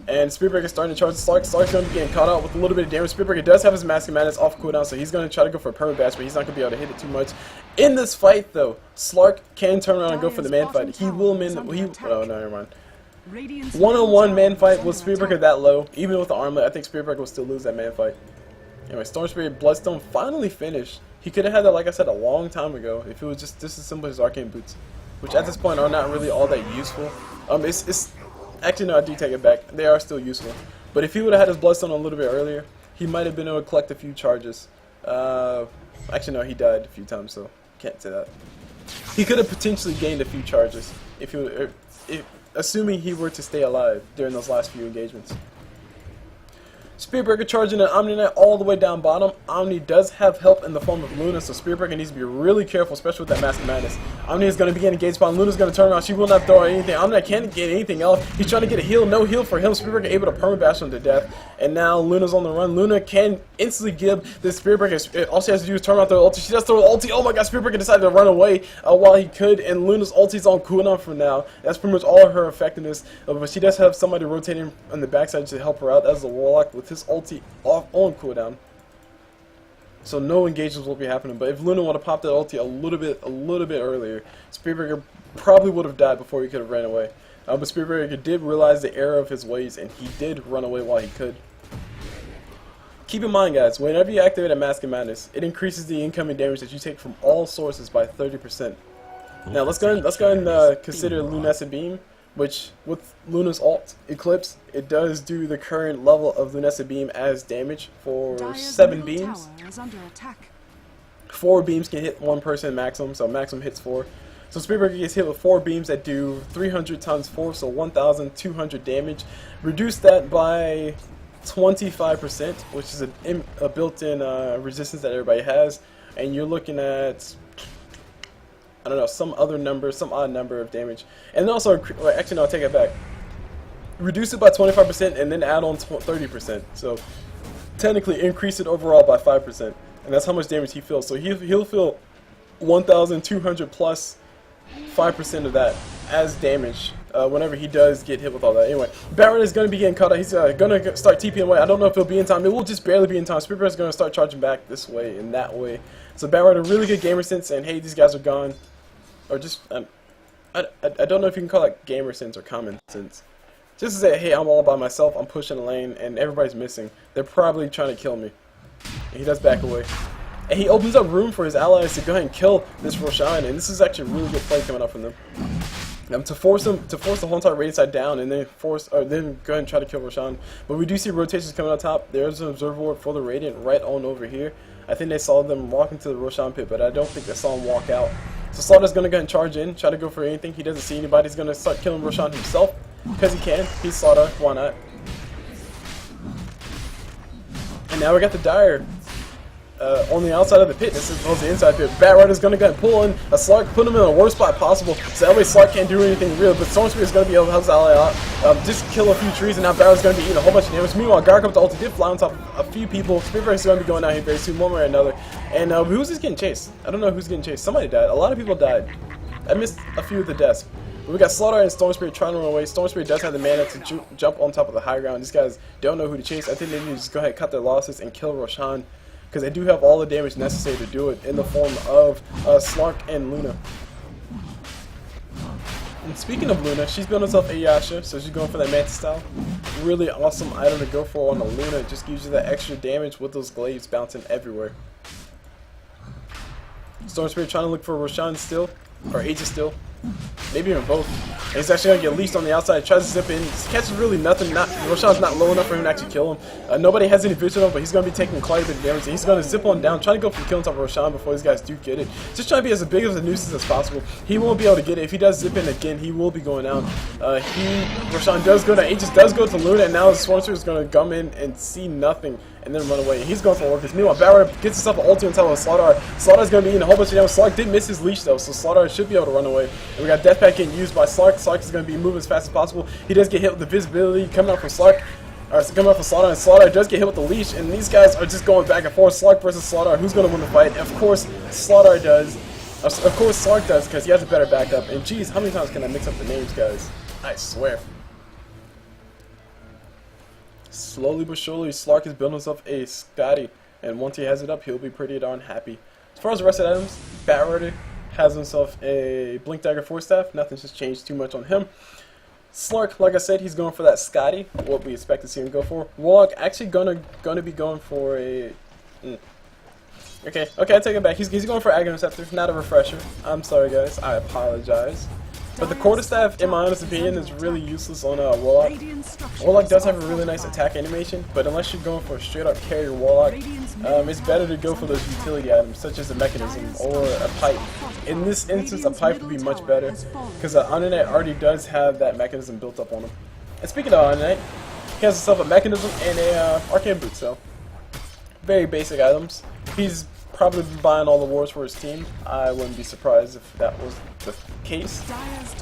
and Spirit Breaker starting to charge Slark. Slark's going to be getting caught out with a little bit of damage. Spirit Breaker does have his Mask of Madness off cooldown, so he's going to try to go for a perma bash, but he's not going to be able to hit it too much. In this fight, though, Slark can turn around and go for the man fight. He will oh, no, never mind. One-on-one man fight with Spirit Breaker that low, even with the armlet, I think Spirit Breaker will still lose that man fight. Anyway, Storm Spirit Bloodstone finally finished. He could have had that, like I said, a long time ago if it was just as simple as Arcane Boots, which at this point are not really all that useful. Actually, no, I do take it back. They are still useful. But if he would have had his Bloodstone a little bit earlier, he might have been able to collect a few charges. Actually, no, he died a few times, so can't say that. He could have potentially gained a few charges if he would, assuming he were to stay alive during those last few engagements. Spearbreaker charging an Omniknight all the way down bottom. Omni does have help in the form of Luna, so Spearbreaker needs to be really careful, especially with that Mask of Madness. Omni is going to be getting engaged spot. Luna's going to turn around. She will not throw anything. Omniknight can't get anything else. He's trying to get a heal. No heal for him. Spearbreaker able to permabash him to death. And now Luna's on the run. Luna can instantly give this Spearbreaker. All she has to do is turn around, throw ulti. She does throw ulti. Oh my god, Spearbreaker decided to run away while he could, and Luna's ulti's on cooldown for now. That's pretty much all of her effectiveness. But she does have somebody rotating on the backside to help her out as the Warlock with his ulti off on cooldown. So no engagements will be happening. But if Luna would have popped that ulti a little bit earlier, Spearbreaker probably would have died before he could have ran away. But Spearbreaker did realize the error of his ways, and he did run away while he could. Keep in mind, guys, whenever you activate a Mask of Madness, it increases the incoming damage that you take from all sources by 30%. Now let's go and consider Lunescent Beam, which with Luna's ult Eclipse, it does do the current level of Lunescent Beam as damage for 7 beams. 4 beams can hit 1 person maximum, so maximum hits 4. So Spearbreaker gets hit with 4 beams that do 300 times 4, so 1,200 damage. Reduce that by 25%, which is a built-in resistance that everybody has, and you're looking at, I don't know, some odd number of damage. And also, actually no, I'll take it back. Reduce it by 25% and then add on 30%. So technically increase it overall by 5%, and that's how much damage he feels. So he'll feel 1,200 plus 5% of that as damage whenever he does get hit with all that. Anyway, Batrider is going to be getting caught out. He's going to start TPing away. I don't know if he'll be in time. It will just barely be in time. Spearbreaker is going to start charging back this way and that way. So Batrider, really good gamer sense, and hey, these guys are gone. Or just, I don't know if you can call it gamer sense or common sense. Just to say, hey, I'm all by myself, I'm pushing a lane, and everybody's missing. They're probably trying to kill me. And he does back away. And he opens up room for his allies to go ahead and kill this Roshan, and this is actually a really good play coming up from them. To force the whole entire Radiant side down, and then go ahead and try to kill Roshan. But we do see rotations coming on top. There's an observer for the Radiant right on over here. I think they saw them walk into the Roshan pit, but I don't think they saw him walk out. So Sladar's going to go and charge in, try to go for anything. He doesn't see anybody. He's going to start killing Roshan himself, because he can. He's Sladar, why not? And now we got the Dire on the outside of the pit. This is the inside pit. Batrider's going to go and pull in a Slark, put him in the worst spot possible, so that way Slark can't do anything real. But Stormspear is going to be able to help his ally out, just kill a few trees, and now Batrider's going to be eating a whole bunch of damage. Meanwhile, Gryocopter ulti did fly on top of a few people. Spearbreaker is going to be going out here very soon, one way or another. And who's just getting chased? I don't know who's getting chased. Somebody died. A lot of people died. I missed a few of the deaths. But we got Sladar and Stormspear trying to run away. Stormspear does have the mana to jump on top of the high ground. These guys don't know who to chase. I think they need to just go ahead and cut their losses and kill Roshan, because they do have all the damage necessary to do it in the form of Slark and Luna. And speaking of Luna, she's building herself a Yasha, so she's going for that Mantis style. Really awesome item to go for on the Luna. It just gives you that extra damage with those glaives bouncing everywhere. Stormspear trying to look for Roshan still, or Aegis still. Maybe even both. And he's actually going to get leashed on the outside. Tries to zip in. He catches really nothing. Roshan's not low enough for him to actually kill him. Nobody has any vision of him, but he's going to be taking quite a bit of damage. And he's going to zip on down, trying to go for the kill on top of Roshan before these guys do get it. Just trying to be as big of a nuisance as possible. He won't be able to get it. If he does zip in again, he will be going down. Roshan does go down. Aegis does go to Luna, and now Swarmster is going to come in and see nothing and then run away. He's going for Orcus. Meanwhile, Batrider gets himself an ulti on top of Sladar. Sladar's going to be eating a whole bunch of damage. Slark did miss his leash though, so Sladar should be able to run away. And we got Death Pack getting used by Slark. Slark is going to be moving as fast as possible. He does get hit with the visibility coming out from Slark. Coming out from Sladar, and Sladar does get hit with the leash, and these guys are just going back and forth. Slark versus Sladar. Who's going to win the fight? Of course, Sladar does. Of course, Slark does, because he has a better backup. And geez, how many times can I mix up the names, guys? I swear. Slowly but surely, Slark is building himself a Scotty, and once he has it up, he'll be pretty darn happy. As far as the rest of the items, Batrider has himself a Blink Dagger Force Staff. Nothing's just changed too much on him. Slark, like I said, he's going for that Scotty, what we expect to see him go for. Warlock actually gonna be going for a... Okay, I take it back. He's going for Aghanim Scepter, not a Refresher. I'm sorry, guys. I apologize. But the Quarterstaff, in my honest opinion, is really useless on Warlock. Warlock does have a really nice attack animation, but unless you're going for a straight-up carry Warlock, it's better to go for those utility items, such as a mechanism or a pipe. In this instance, a pipe would be much better, because Omniknight already does have that mechanism built up on him. And speaking of Omniknight, He has himself a mechanism and a arcane boot, so very basic items. He's probably been buying all the wars for his team. I wouldn't be surprised if that was the case.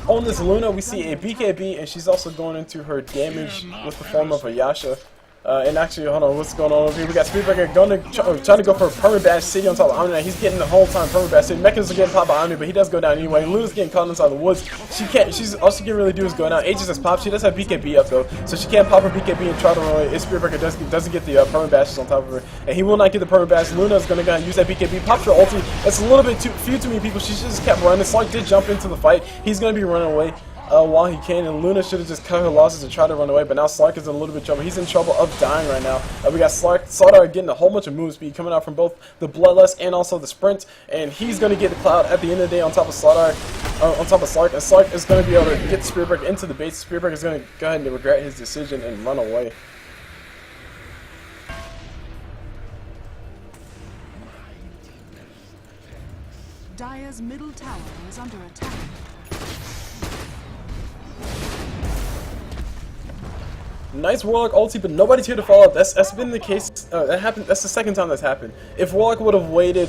On this Luna, we see a BKB, and she's also going into her damage with the form of a Yasha. And actually, hold on, what's going on over here? We got Speedbreaker trying to go for a permabash city on top of Omniknight. He's getting the whole time permabash city. Mechanism getting popped by Omni, but he does go down anyway. Luna's getting caught inside the woods. She's all she can really do is go down. Aegis has popped. She does have BKB up though, so she can't pop her BKB and try to run away. If Speedbreaker doesn't get the permabashes on top of her, and he will not get the permabash. Luna's gonna go and use that BKB. Pops her ulti. That's a little bit few too many people. She just kept running. Slark did jump into the fight. He's gonna be running away while he can, and Luna should have just cut her losses and tried to run away, but now Slark is in a little bit of trouble. He's in trouble of dying right now. We got Sladar getting a whole bunch of move speed coming out from both the Bloodlust and also the Sprint, and he's going to get the Cloud at the end of the day on top of Sladar, on top of Slark, and Slark is going to be able to get Spearbreaker into the base. Spearbreaker is going to go ahead and regret his decision and run away. Dire's middle tower is under attack. Nice Warlock ulti, but nobody's here to follow up. That's been the case. That happened. That's the second time that's happened. If Warlock would have waited,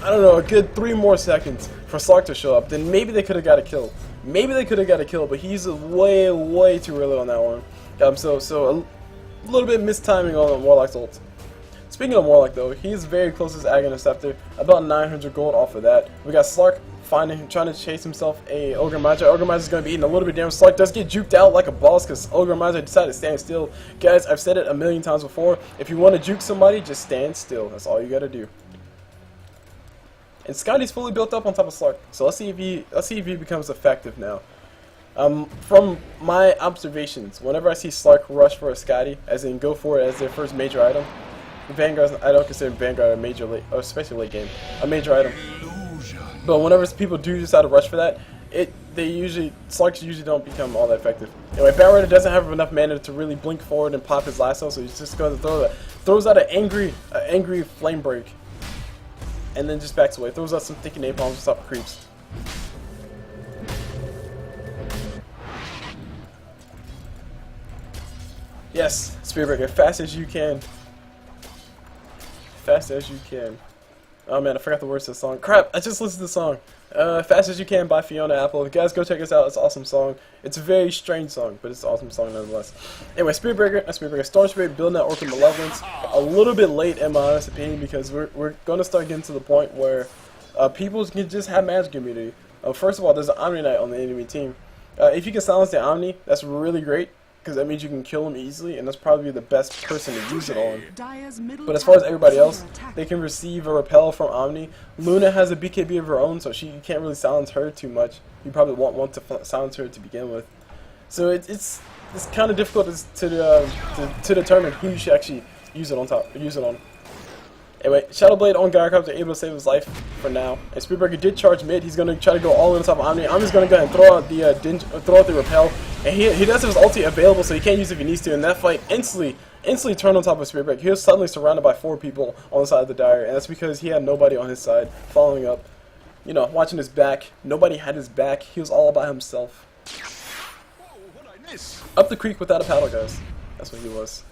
I don't know, a good 3 more seconds for Slark to show up, then maybe they could have got a kill. Maybe they could have got a kill, but he's way too early on that one. So a little bit mistiming on Warlock's ult. Speaking of Warlock though, he's very close to his Aghanim Scepter, about 900 gold off of that. We got Slark trying to chase himself a Ogre Magi. Ogre Magi is going to be eating a little bit damage. Slark does get juked out like a boss because Ogre Magi decided to stand still. Guys, I've said it a million times before. If you want to juke somebody, just stand still. That's all you got to do. And Scotty's fully built up on top of Slark, so let's see if he becomes effective now. From my observations, whenever I see Slark rush for a Scotty, as in go for it as their first major item, Vanguard, I don't consider Vanguard a major late, or especially late game, a major item. But whenever people do decide to rush for that, Slarks usually don't become all that effective. Anyway, Batrider doesn't have enough mana to really blink forward and pop his lasso, so he's just going to throws out an angry flame break, and then just backs away. Throws out some thick napalms to stop creeps. Yes, Spearbreaker, fast as you can. Fast as you can. Oh man, I forgot the words to the song. Crap, I just listened to the song. Fast as You Can by Fiona Apple. You guys go check this out. It's an awesome song. It's a very strange song, but it's an awesome song nonetheless. Anyway, Spearbreaker, Storm Spirit building that Orc of Malevolence. A little bit late in my honest opinion, because we're going to start getting to the point where people can just have magic immunity. First of all, there's an Omniknight on the enemy team. If you can silence the Omni, that's really great, because that means you can kill him easily, and that's probably the best person to use it on. But as far as everybody else, they can receive a repel from Omni. Luna has a BKB of her own, so you can't really silence her too much. You probably won't want to silence her to begin with. So it's kind of difficult to determine who you should actually use it on. Anyway, Shadowblade on Gryocopter able to save his life for now. And Speedbreaker did charge mid. He's going to try to go all in on top of Omni. Omni's going to go ahead and throw out the repel. And he does have his ulti available, so he can't use it if he needs to. And that fight instantly turned on top of Speedbreaker. He was suddenly surrounded by 4 people on the side of the Dire, and that's because he had nobody on his side following up. You know, watching his back. Nobody had his back. He was all by himself. Up the creek without a paddle, guys. That's what he was.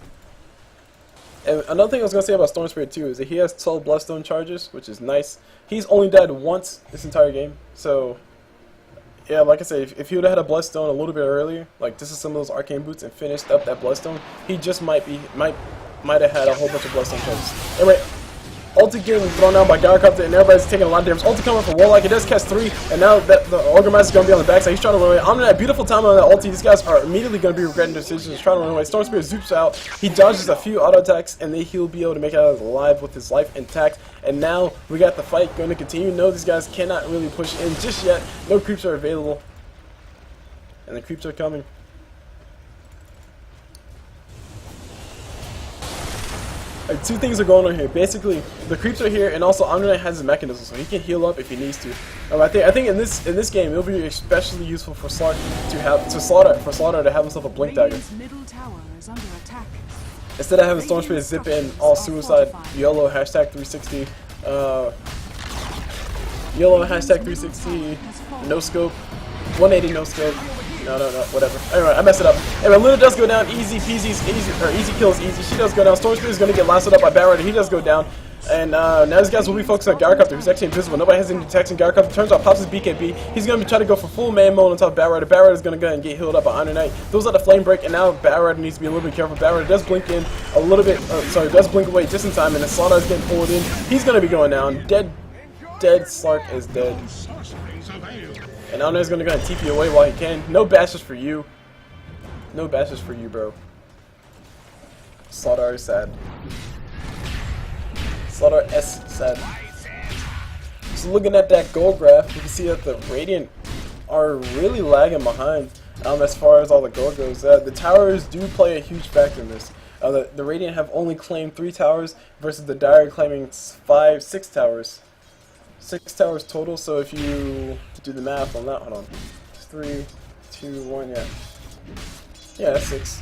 And another thing I was going to say about Storm Spirit too is that he has 12 Bloodstone charges, which is nice. He's only died once this entire game, so yeah, like I said, if he would have had a Bloodstone a little bit earlier, like this is some of those arcane boots, and finished up that Bloodstone, he just might have had a whole bunch of Bloodstone charges. Anyway, ulti getting thrown down by Gryocopter, and everybody's taking a lot of damage. Ulti coming from Warlock, it does catch 3, and now that the Ogre Master is going to be on the backside, he's trying to run away. Omniknight, beautiful time on that ulti. These guys are immediately going to be regretting decisions, trying to run away. Storm Spirit zoops out, he dodges a few auto attacks, and then he'll be able to make it out alive with his life intact. And now we got the fight going to continue. No, these guys cannot really push in just yet. No creeps are available, and the creeps are coming. Two things are going on here. Basically, the creeps are here, and also Omniknight has his mechanism, so he can heal up if he needs to. I think in this game it'll be especially useful for Slark for Sladar to have himself a blink dagger. Instead of having Storm Spirit zip in all suicide, YOLO hashtag 360, YOLO hashtag 360, no scope, 180 no scope. No, whatever. Anyway, I messed it up. Anyway, Luna does go down. Easy peasy, easy kills easy. She does go down. Storm Spirit is going to get lasted up by Batrider. He does go down. And now these guys will be focused on Gryocopter, who's actually invisible. Nobody has any detection. Gryocopter turns off, pops his BKB. He's going to try to go for full man mode on top of Batrider. Batrider is going to go ahead and get healed up by Omniknight. Throws out the flame break, and now Batrider needs to be a little bit careful. Batrider does blink in a little bit. Does blink away just in time, and the Sladar is getting pulled in. He's going to be going down. Dead Slark is dead. And Omniknight is going to go ahead and TP away while he can. No bashes for you. No bashes for you, bro. Sladar is sad. Sladar S sad. So looking at that gold graph, you can see that the Radiant are really lagging behind as far as all the gold goes. The towers do play a huge factor in this. The Radiant have only claimed 3 towers versus the Dire claiming 6 towers. 6 towers total, so if you do the math on that, hold on. 3, 2, 1, yeah. Yeah, that's 6.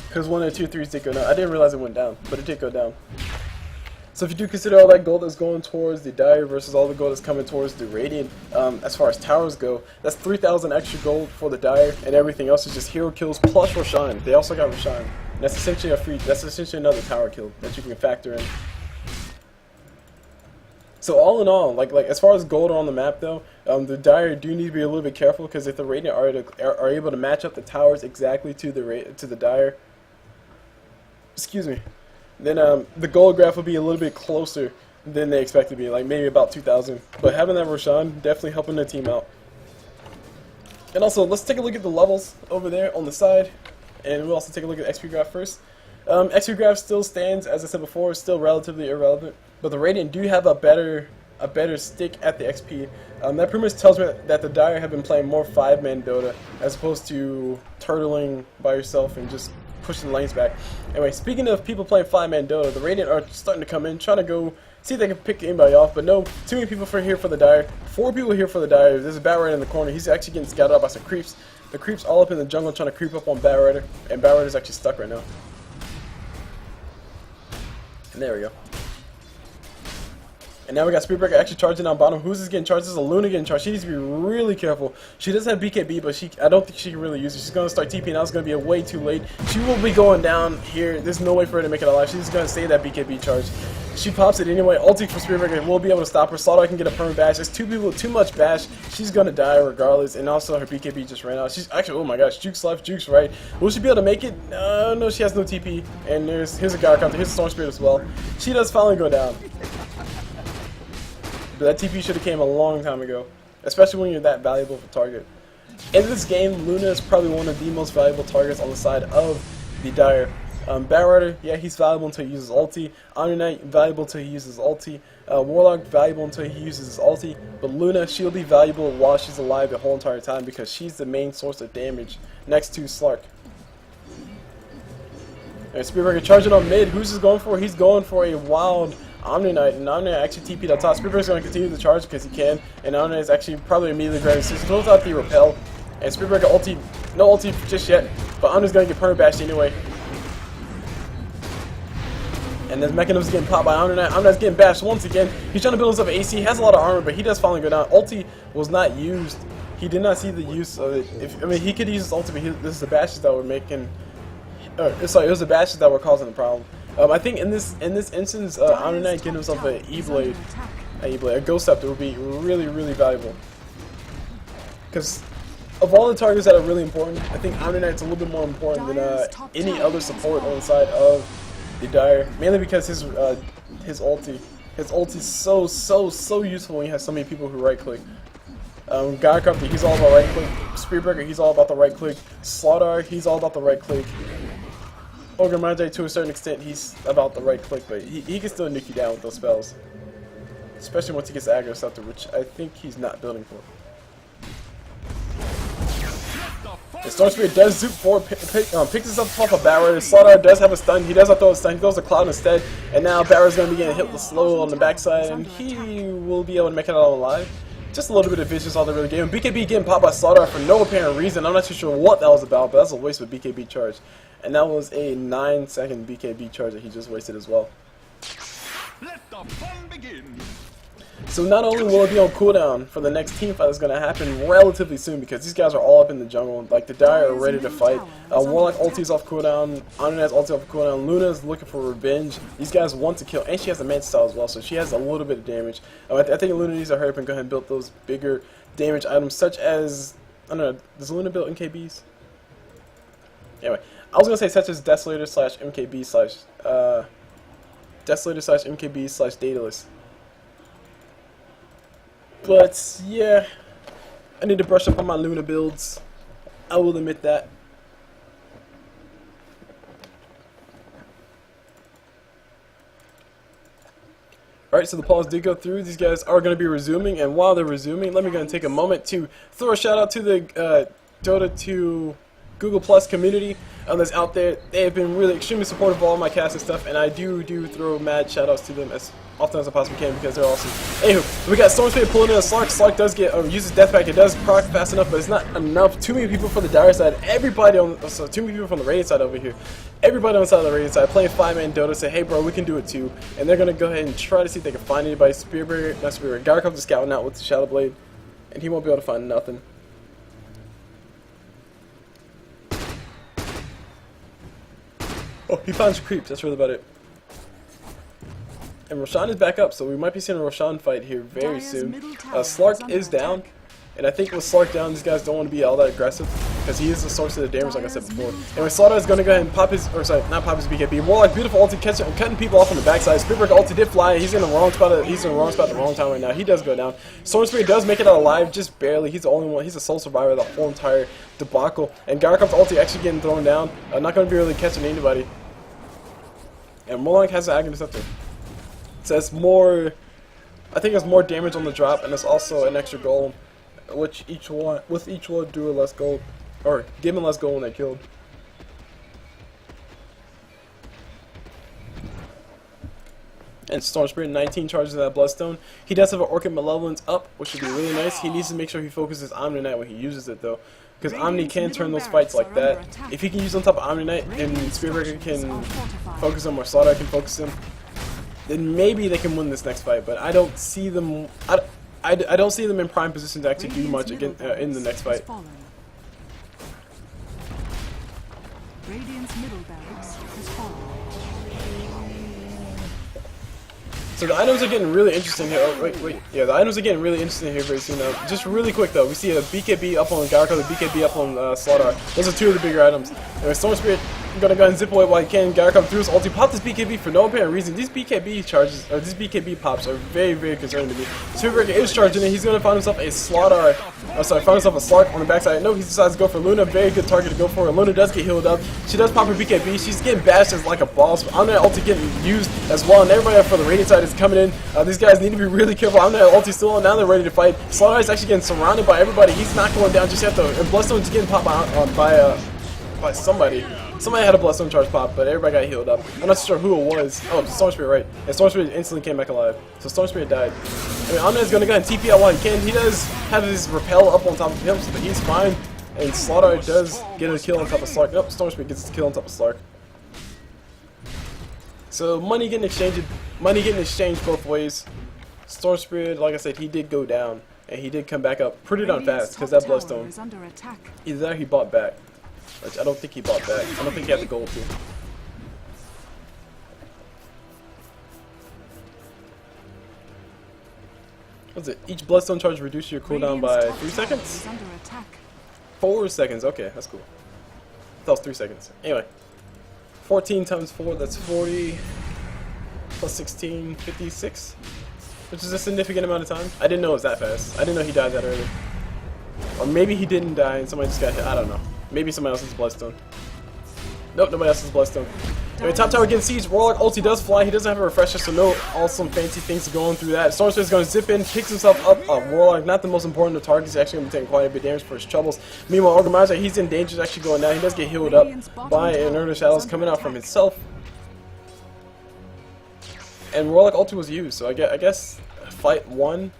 Because 1 and 2, 3s did go down. I didn't realize it went down, but it did go down. So if you do consider all that gold that's going towards the Dire versus all the gold that's coming towards the Radiant, as far as towers go, that's 3,000 extra gold for the Dire, and everything else is just hero kills plus Roshan. They also got Roshan. And that's essentially that's essentially another tower kill that you can factor in. So all in all, like as far as gold on the map though, the Dire do need to be a little bit careful, because if the Radiant are able to match up the towers exactly to the Dire, excuse me, then the gold graph will be a little bit closer than they expect to be, like maybe about 2,000. But having that Roshan definitely helping the team out. And also, let's take a look at the levels over there on the side, and we'll also take a look at XP graph first. XP graph still stands, as I said before, still relatively irrelevant, but the Radiant do have a better stick at the XP. That pretty much tells me that the Dire have been playing more 5-man Dota as opposed to turtling by yourself and just pushing the lanes back. Anyway, speaking of people playing 5-man Dota, the Radiant are starting to come in, trying to go see if they can pick anybody off, but no, too many people here for the Dire. 4 people here for the Dire. There's a Batrider in the corner. He's actually getting scouted out by some creeps. The creeps all up in the jungle trying to creep up on Batrider, and Batrider's actually stuck right now. And there we go. And now we got Speedbreaker actually charging down bottom. Who's this getting charged? This is a Luna getting charged. She needs to be really careful. She does have BKB, but I don't think she can really use it. She's going to start TPing. Now it's going to be way too late. She will be going down here. There's no way for her to make it alive. She's going to save that BKB charge. She pops it anyway. Ulti for Speedbreaker will be able to stop her. Sladar can get a permanent bash. There's 2 people with too much bash. She's going to die regardless. And also her BKB just ran out. She's actually, oh my gosh, Jukes left, Jukes right. Will she be able to make it? No, she has no TP. And here's a Gryocopter. Here's a Storm Spirit as well. She does finally go down. But that TP should have came a long time ago, especially when you're that valuable of a target. In this game, Luna is probably one of the most valuable targets on the side of the Dire. Batrider, yeah, he's valuable until he uses ulti. Omniknight, valuable until he uses ulti. Warlock, valuable until he uses his ulti. But Luna, she'll be valuable while she's alive the whole entire time, because she's the main source of damage next to Slark. And Speedbreaker charging on mid. Who's he going for? He's going for a wild Omniknight, and Omniknight actually TP'd up top. Speedbreaker's going to continue the charge because he can, and Omniknight is actually probably immediately grabbing. So he throws out the repel, and Speedbreaker ulti, no ulti just yet, but Omniknight's going to get perma bashed anyway. And this mechanism's getting popped by Omniknight. Omniknight's getting bashed once again. He's trying to build himself an AC. He has a lot of armor, but he does finally go down. Ulti was not used. He did not see the use of it. I mean, he could use his ulti, but this is the bashes that were making. Sorry, it was the bashes that were causing the problem. I think in this instance, Omniknight getting himself an E-Blade, a Gryocopter would be really, really valuable. Because of all the targets that are really important, I think Omniknight's a little bit more important than any other support on the side of the Dire. Mainly because his ulti is so useful when you have so many people who right click. Gryocopter, he's all about right click. Speedbreaker, he's all about the right click. Sladar, he's all about the right click. Ogre Magi, to a certain extent, he's about the right click, but he can still nuke you down with those spells. Especially once he gets aggro Scepter, which I think he's not building for. The Storm Spirit does zoop forward, picks himself off a Batrider. Sladar does have a stun. He does not throw a stun. He throws a cloud instead. And now Batrider's going to be getting hit with slow on the backside, and he will be able to make it out alive. Just a little bit of vicious all the really game. BKB getting popped by Sladar for no apparent reason. I'm not too sure what that was about, but that's a waste of a BKB charge. And that was a 9-second BKB charge that he just wasted as well. Let the fun begin. So not only will it be on cooldown for the next team fight that's going to happen relatively soon, because these guys are all up in the jungle, like the Dire are ready to fight. Warlock ulti's off cooldown, Omniknight's ulti off cooldown, Luna's looking for revenge. These guys want to kill, and she has a Manta style as well, so she has a little bit of damage. I think Luna needs to hurry up and go ahead and build those bigger damage items, such as, I don't know, does Luna build MKBs? Anyway, I was going to say such as Desolator slash MKB slash, Desolator slash MKB slash Daedalus. But yeah, I need to brush up on my Luna builds. I will admit that. Alright, so the pause did go through. These guys are going to be resuming, and while they're resuming, let me go and take a moment to throw a shout out to the Dota 2 Google Plus community that's out there. They have been really extremely supportive of all my casts and stuff, and I do throw mad shout outs to them as often as I possibly can because they're awesome. Anywho, we got Stormspear pulling in a Slark. Slark does get uses Deathpack. It does proc fast enough, but it's not enough. Too many people from the Dire side. Everybody on too many people from the Radiant side over here. Everybody on the side of the Radiant side playing 5-man Dota say, hey bro, we can do it too. And they're gonna go ahead and try to see if they can find anybody. Gryocopter scouting out with the Shadow Blade, and he won't be able to find nothing. Oh, he finds creeps. That's really about it. And Roshan is back up, so we might be seeing a Roshan fight here very soon. Slark is down, and I think with Slark down, these guys don't want to be all that aggressive because he is the source of the damage, like I said before. Anyway, Sladar is going to go ahead and pop his, or sorry, not pop his BKB. Warlock, beautiful ulti, cutting people off on the backside. Spiritbreaker ulti did fly. He's in the wrong spot. He's in the wrong spot at the wrong time right now. He does go down. Stormspear does make it out alive, just barely. He's the only one. He's a sole survivor of the whole entire debacle. And Gryocopter's ulti actually getting thrown down. Not going to be really catching anybody. And Warlock has an Aghanim Scepter. So it's more, I think it's more damage on the drop, and it's also an extra gold, which each one do a less gold, or give him less gold when they killed. And Stormspear 19 charges of that Bloodstone. He does have an Orchid Malevolence up, which would be really nice. He needs to make sure he focuses Omniknight when he uses it though, because Omni can turn those fights like that. If he can use on top of Omniknight and Spiritbreaker can focus him, or Sladar can focus him, then maybe they can win this next fight. But I don't see them. I don't see them in prime position to actually do much again in the next fight. Radiant's middle barracks has fallen. So the items are getting really interesting here. Oh, wait. Yeah, the items are getting really interesting here very soon. Just really quick though, we see a BKB up on Gryocopter, the BKB up on Sladar. Those are two of the bigger items. Anyway, Storm Spirit gonna go ahead and zip away while he can. Gryocopter through his ulti, pop this BKB for no apparent reason. These BKB charges, or these BKB pops, are very, very concerning to me. Spiritbreaker is charging it. He's gonna find himself a Sladar. Find himself a Slark on the backside. No, he decides to go for Luna. Very good target to go for. And Luna does get healed up. She does pop her BKB. She's getting bashed as like a boss. Omniknight ulti getting used as well. And everybody for the Radiant side is coming in. These guys need to be really careful. Omniknight ulti still on. Now they're ready to fight. Sladar is actually getting surrounded by everybody. He's not going down just yet though. And Bloodstone's getting popped by somebody. Somebody had a Bloodstone charge pop, but everybody got healed up. I'm not sure who it was. Oh, Storm Spirit, right. And Storm Spirit instantly came back alive. So Storm Spirit died. I mean, Omniknight's gonna go ahead and TP out while he can. He does have his repel up on top of him, so he's fine. And Sladar does get a kill on top of Slark. Nope, Storm Spirit gets a kill on top of Slark. So money getting exchanged both ways. Storm Spirit, like I said, he did go down, and he did come back up pretty darn fast because that Bloodstone. Either that or he bought back. Which I don't think he bought back. I don't think he had the gold to. What's it? Each Bloodstone charge reduces your cooldown by 3 seconds? 4 seconds, okay, that's cool. That was 3 seconds. Anyway. 14 times 4, that's 40. Plus 16, 56. Which is a significant amount of time. I didn't know it was that fast. I didn't know he died that early. Or maybe he didn't die and somebody just got hit. I don't know. Maybe somebody else's Bloodstone. Nope, nobody else's Bloodstone. Anyway, top tower getting siege. Warlock ulti does fly. He doesn't have a refresher, so no awesome fancy things going through that. Storm Spirit is going to zip in, picks himself up. Warlock, not the most important of targets. He's actually going to be taking quite a bit of damage for his troubles. Meanwhile, Ogre Magi, he's in danger. He's actually going down. He does get healed up by Inert Shadows coming out from himself. And Warlock ulti was used, so I guess fight 1.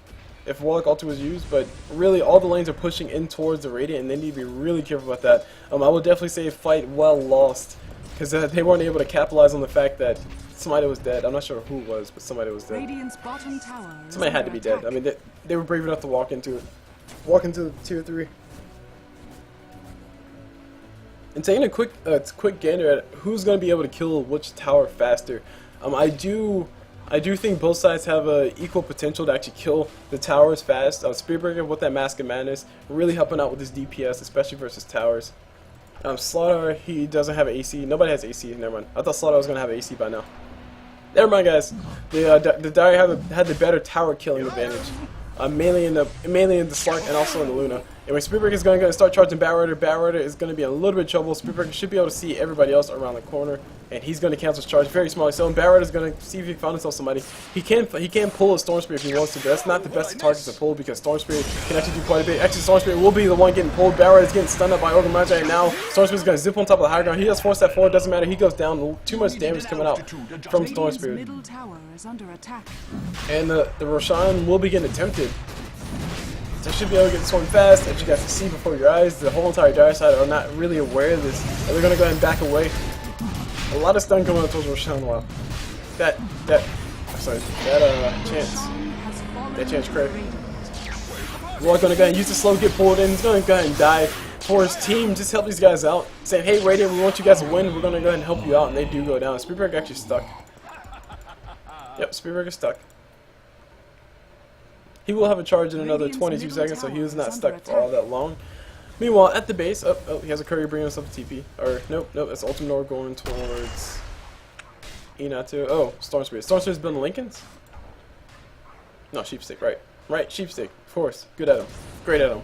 If Warlock ulti was used, but really all the lanes are pushing in towards the Radiant, and they need to be really careful about that. I would definitely say fight well lost because they weren't able to capitalize on the fact that somebody was dead. I'm not sure who it was, but somebody was dead. Radiant's bottom tower is Somebody had to under be dead. attack. I mean, they were brave enough to walk into tier 3. And taking a quick gander at who's going to be able to kill which tower faster. I do think both sides have equal potential to actually kill the towers fast. Spearbreaker with that Mask of Madness really helping out with his DPS, especially versus towers. Sladar, he doesn't have AC. Nobody has AC. Never mind. I thought Sladar was going to have AC by now. Never mind, guys. The Dire had the better tower killing advantage. Mainly in the Slark and also in the Luna. And when Spearbreaker is going to start charging Batrider is going to be in a little bit of trouble. Spearbreaker should be able to see everybody else around the corner, and he's going to cancel his charge very small. So Batrider is going to see if he found himself somebody. He can pull a Storm Spirit if he wants to, but that's not the best target to pull because Storm Spirit can actually do quite a bit. Actually, Storm Spirit will be the one getting pulled. Batrider is getting stunned up by Ogre Magi, and now Storm Spirit is going to zip on top of the high ground. He does force that forward. Doesn't matter. He goes down. Too much damage coming out from Storm Spirit. Middle tower is under attack. And the Roshan will be getting attempted. So you should be able to get this one fast, as you guys can see before your eyes. The whole entire Dire side are not really aware of this, and they're going to go ahead and back away. A lot of stun coming up towards Roshan. Wow. That chance crit. Warlock going to go ahead and use the slow, get pulled in. He's going to go ahead and die for his team. Just help these guys out. Saying, hey, Radiant, we want you guys to win. We're going to go ahead and help you out, and they do go down. Spearbreaker actually stuck. Yep, Spearbreaker stuck. He will have a charge in another 22 seconds, so he was not stuck for all that long. Meanwhile, at the base, oh, he has a courier bringing himself to TP. Or, nope, that's Ultimate Orb going towards Inatu. Oh, Storm Spirit. Storm Spirit's building Lincolns? No, Sheepstick, right. Right, Sheepstick, of course. Good item. Great item.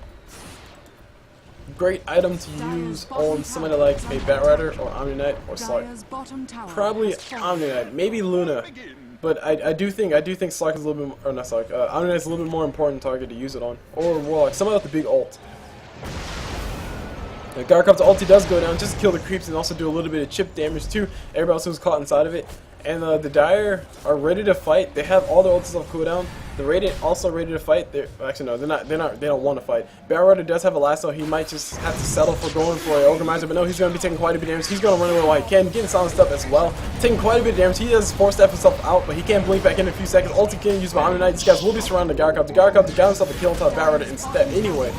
Great item to use on somebody like a Batrider or Omniknight or Slark. Probably Omniknight, maybe Luna. But I do think Slark is a little bit, or not Slark, Omniknight is a little bit more important target to use it on. Or Warlock, somebody with the big ult. The Gryocopter ulti does go down just to kill the creeps and also do a little bit of chip damage to everybody else who's caught inside of it. And the Dire are ready to fight. They have all their ultis on cooldown. The Radiant also ready to fight. Actually no, they're not. They don't want to fight. Batrider does have a lasso. He might just have to settle for going for an Ogre Magi, but no, he's going to be taking quite a bit of damage. He's going to run away while he can, getting silenced up as well, taking quite a bit of damage. He does force step himself out, but he can blink back in a few seconds. Ulti can use by Omniknight. These guys will be surrounding the Gryocopter. The Gryocopter got himself a kill on top of Batrider instead anyway.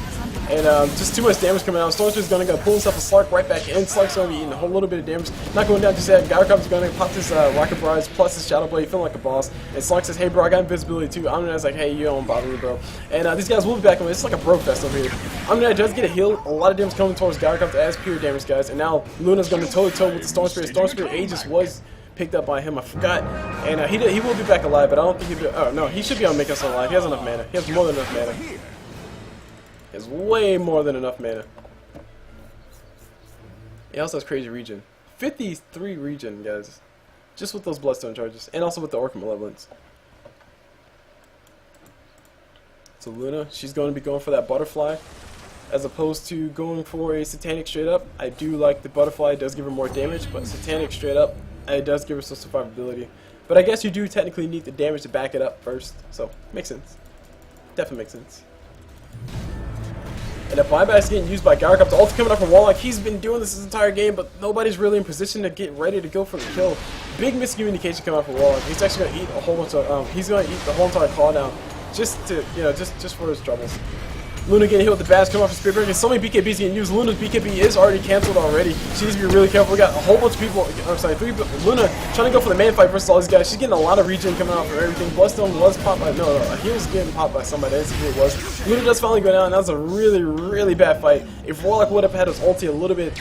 And just too much damage coming out. Storm Spirit's going to go pull himself a Slark right back in. Slark's going to be eating a whole little bit of damage. Not going down just yet. Gryocopter's going to pop this Rocket Barrage plus his Shadow Blade, feeling like a boss. And Slark says, hey bro, I got invisibility too. Omniknight's like, hey, you don't bother me, bro. And these guys will be back on. It's like a bro fest over here. Omniknight does get a heal. A lot of damage coming towards Gryocopter as pure damage, guys. And now Luna's going to toe-to-toe with the Storm Spirit. Storm Spirit Aegis was picked up by him. I forgot. And he will be back alive, but I don't think he'll be. Oh no, he should be able to make us alive. He has enough mana. He has more than enough mana. He has way more than enough mana. He also has crazy regen. 53 regen, guys. Just with those Bloodstone charges. And also with the Orc Malevolence. So Luna, she's going to be going for that Butterfly. As opposed to going for a Satanic straight up. I do like the Butterfly. It does give her more damage. But Satanic straight up, it does give her some survivability. But I guess you do technically need the damage to back it up first. So, makes sense. Definitely makes sense. And if buyback's getting used by Gryocopter, ult coming up from Warlock, he's been doing this entire game, but nobody's really in position to get ready to go for the kill. Big miscommunication coming up from Warlock. He's actually going to eat a whole bunch of, he's going to eat the whole entire call down, just to, just for his troubles. Luna getting hit with the bash, coming off of Spearbreaker. So many BKBs getting used. Luna's BKB is already cancelled already. She needs to be really careful. We got a whole bunch of people, Luna trying to go for the main fight versus all these guys. She's getting a lot of regen coming out for everything. Bloodstone was popped by, no, he was getting popped by somebody. I didn't see who it was. Luna does finally go down, and that was a really, really bad fight. If Warlock would have had his ulti a little bit,